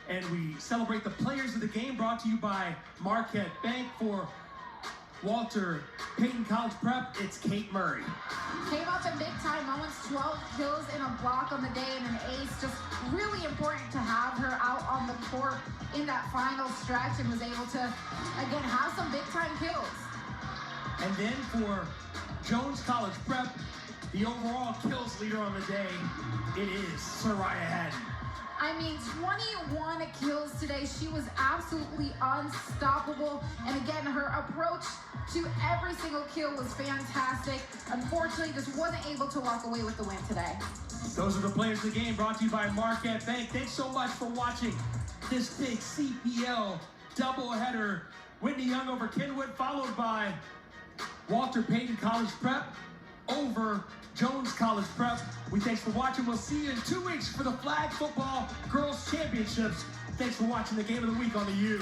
And we celebrate the players of the game, brought to you by Marquette Bank. For Walter Payton College Prep, it's Kate Murray. Came up in big-time moments, 12 kills in a block on the day and an ace. Just really important to have her out on the court in that final stretch and was able to, again, have some big-time kills. And then for Jones College Prep, the overall kills leader on the day, it is Soraya Haddon. I mean, 21 kills today. She was absolutely unstoppable. And again, her approach to every single kill was fantastic. Unfortunately, just wasn't able to walk away with the win today. Those are the players of the game, brought to you by Marquette Bank. Thanks so much for watching this big CPL doubleheader. Whitney Young over Kenwood, followed by Walter Payton College Prep over Jones College Prep. We thanks for watching. We'll see you in 2 weeks for the Flag Football Girls Championships. Thanks for watching the game of the week on the U.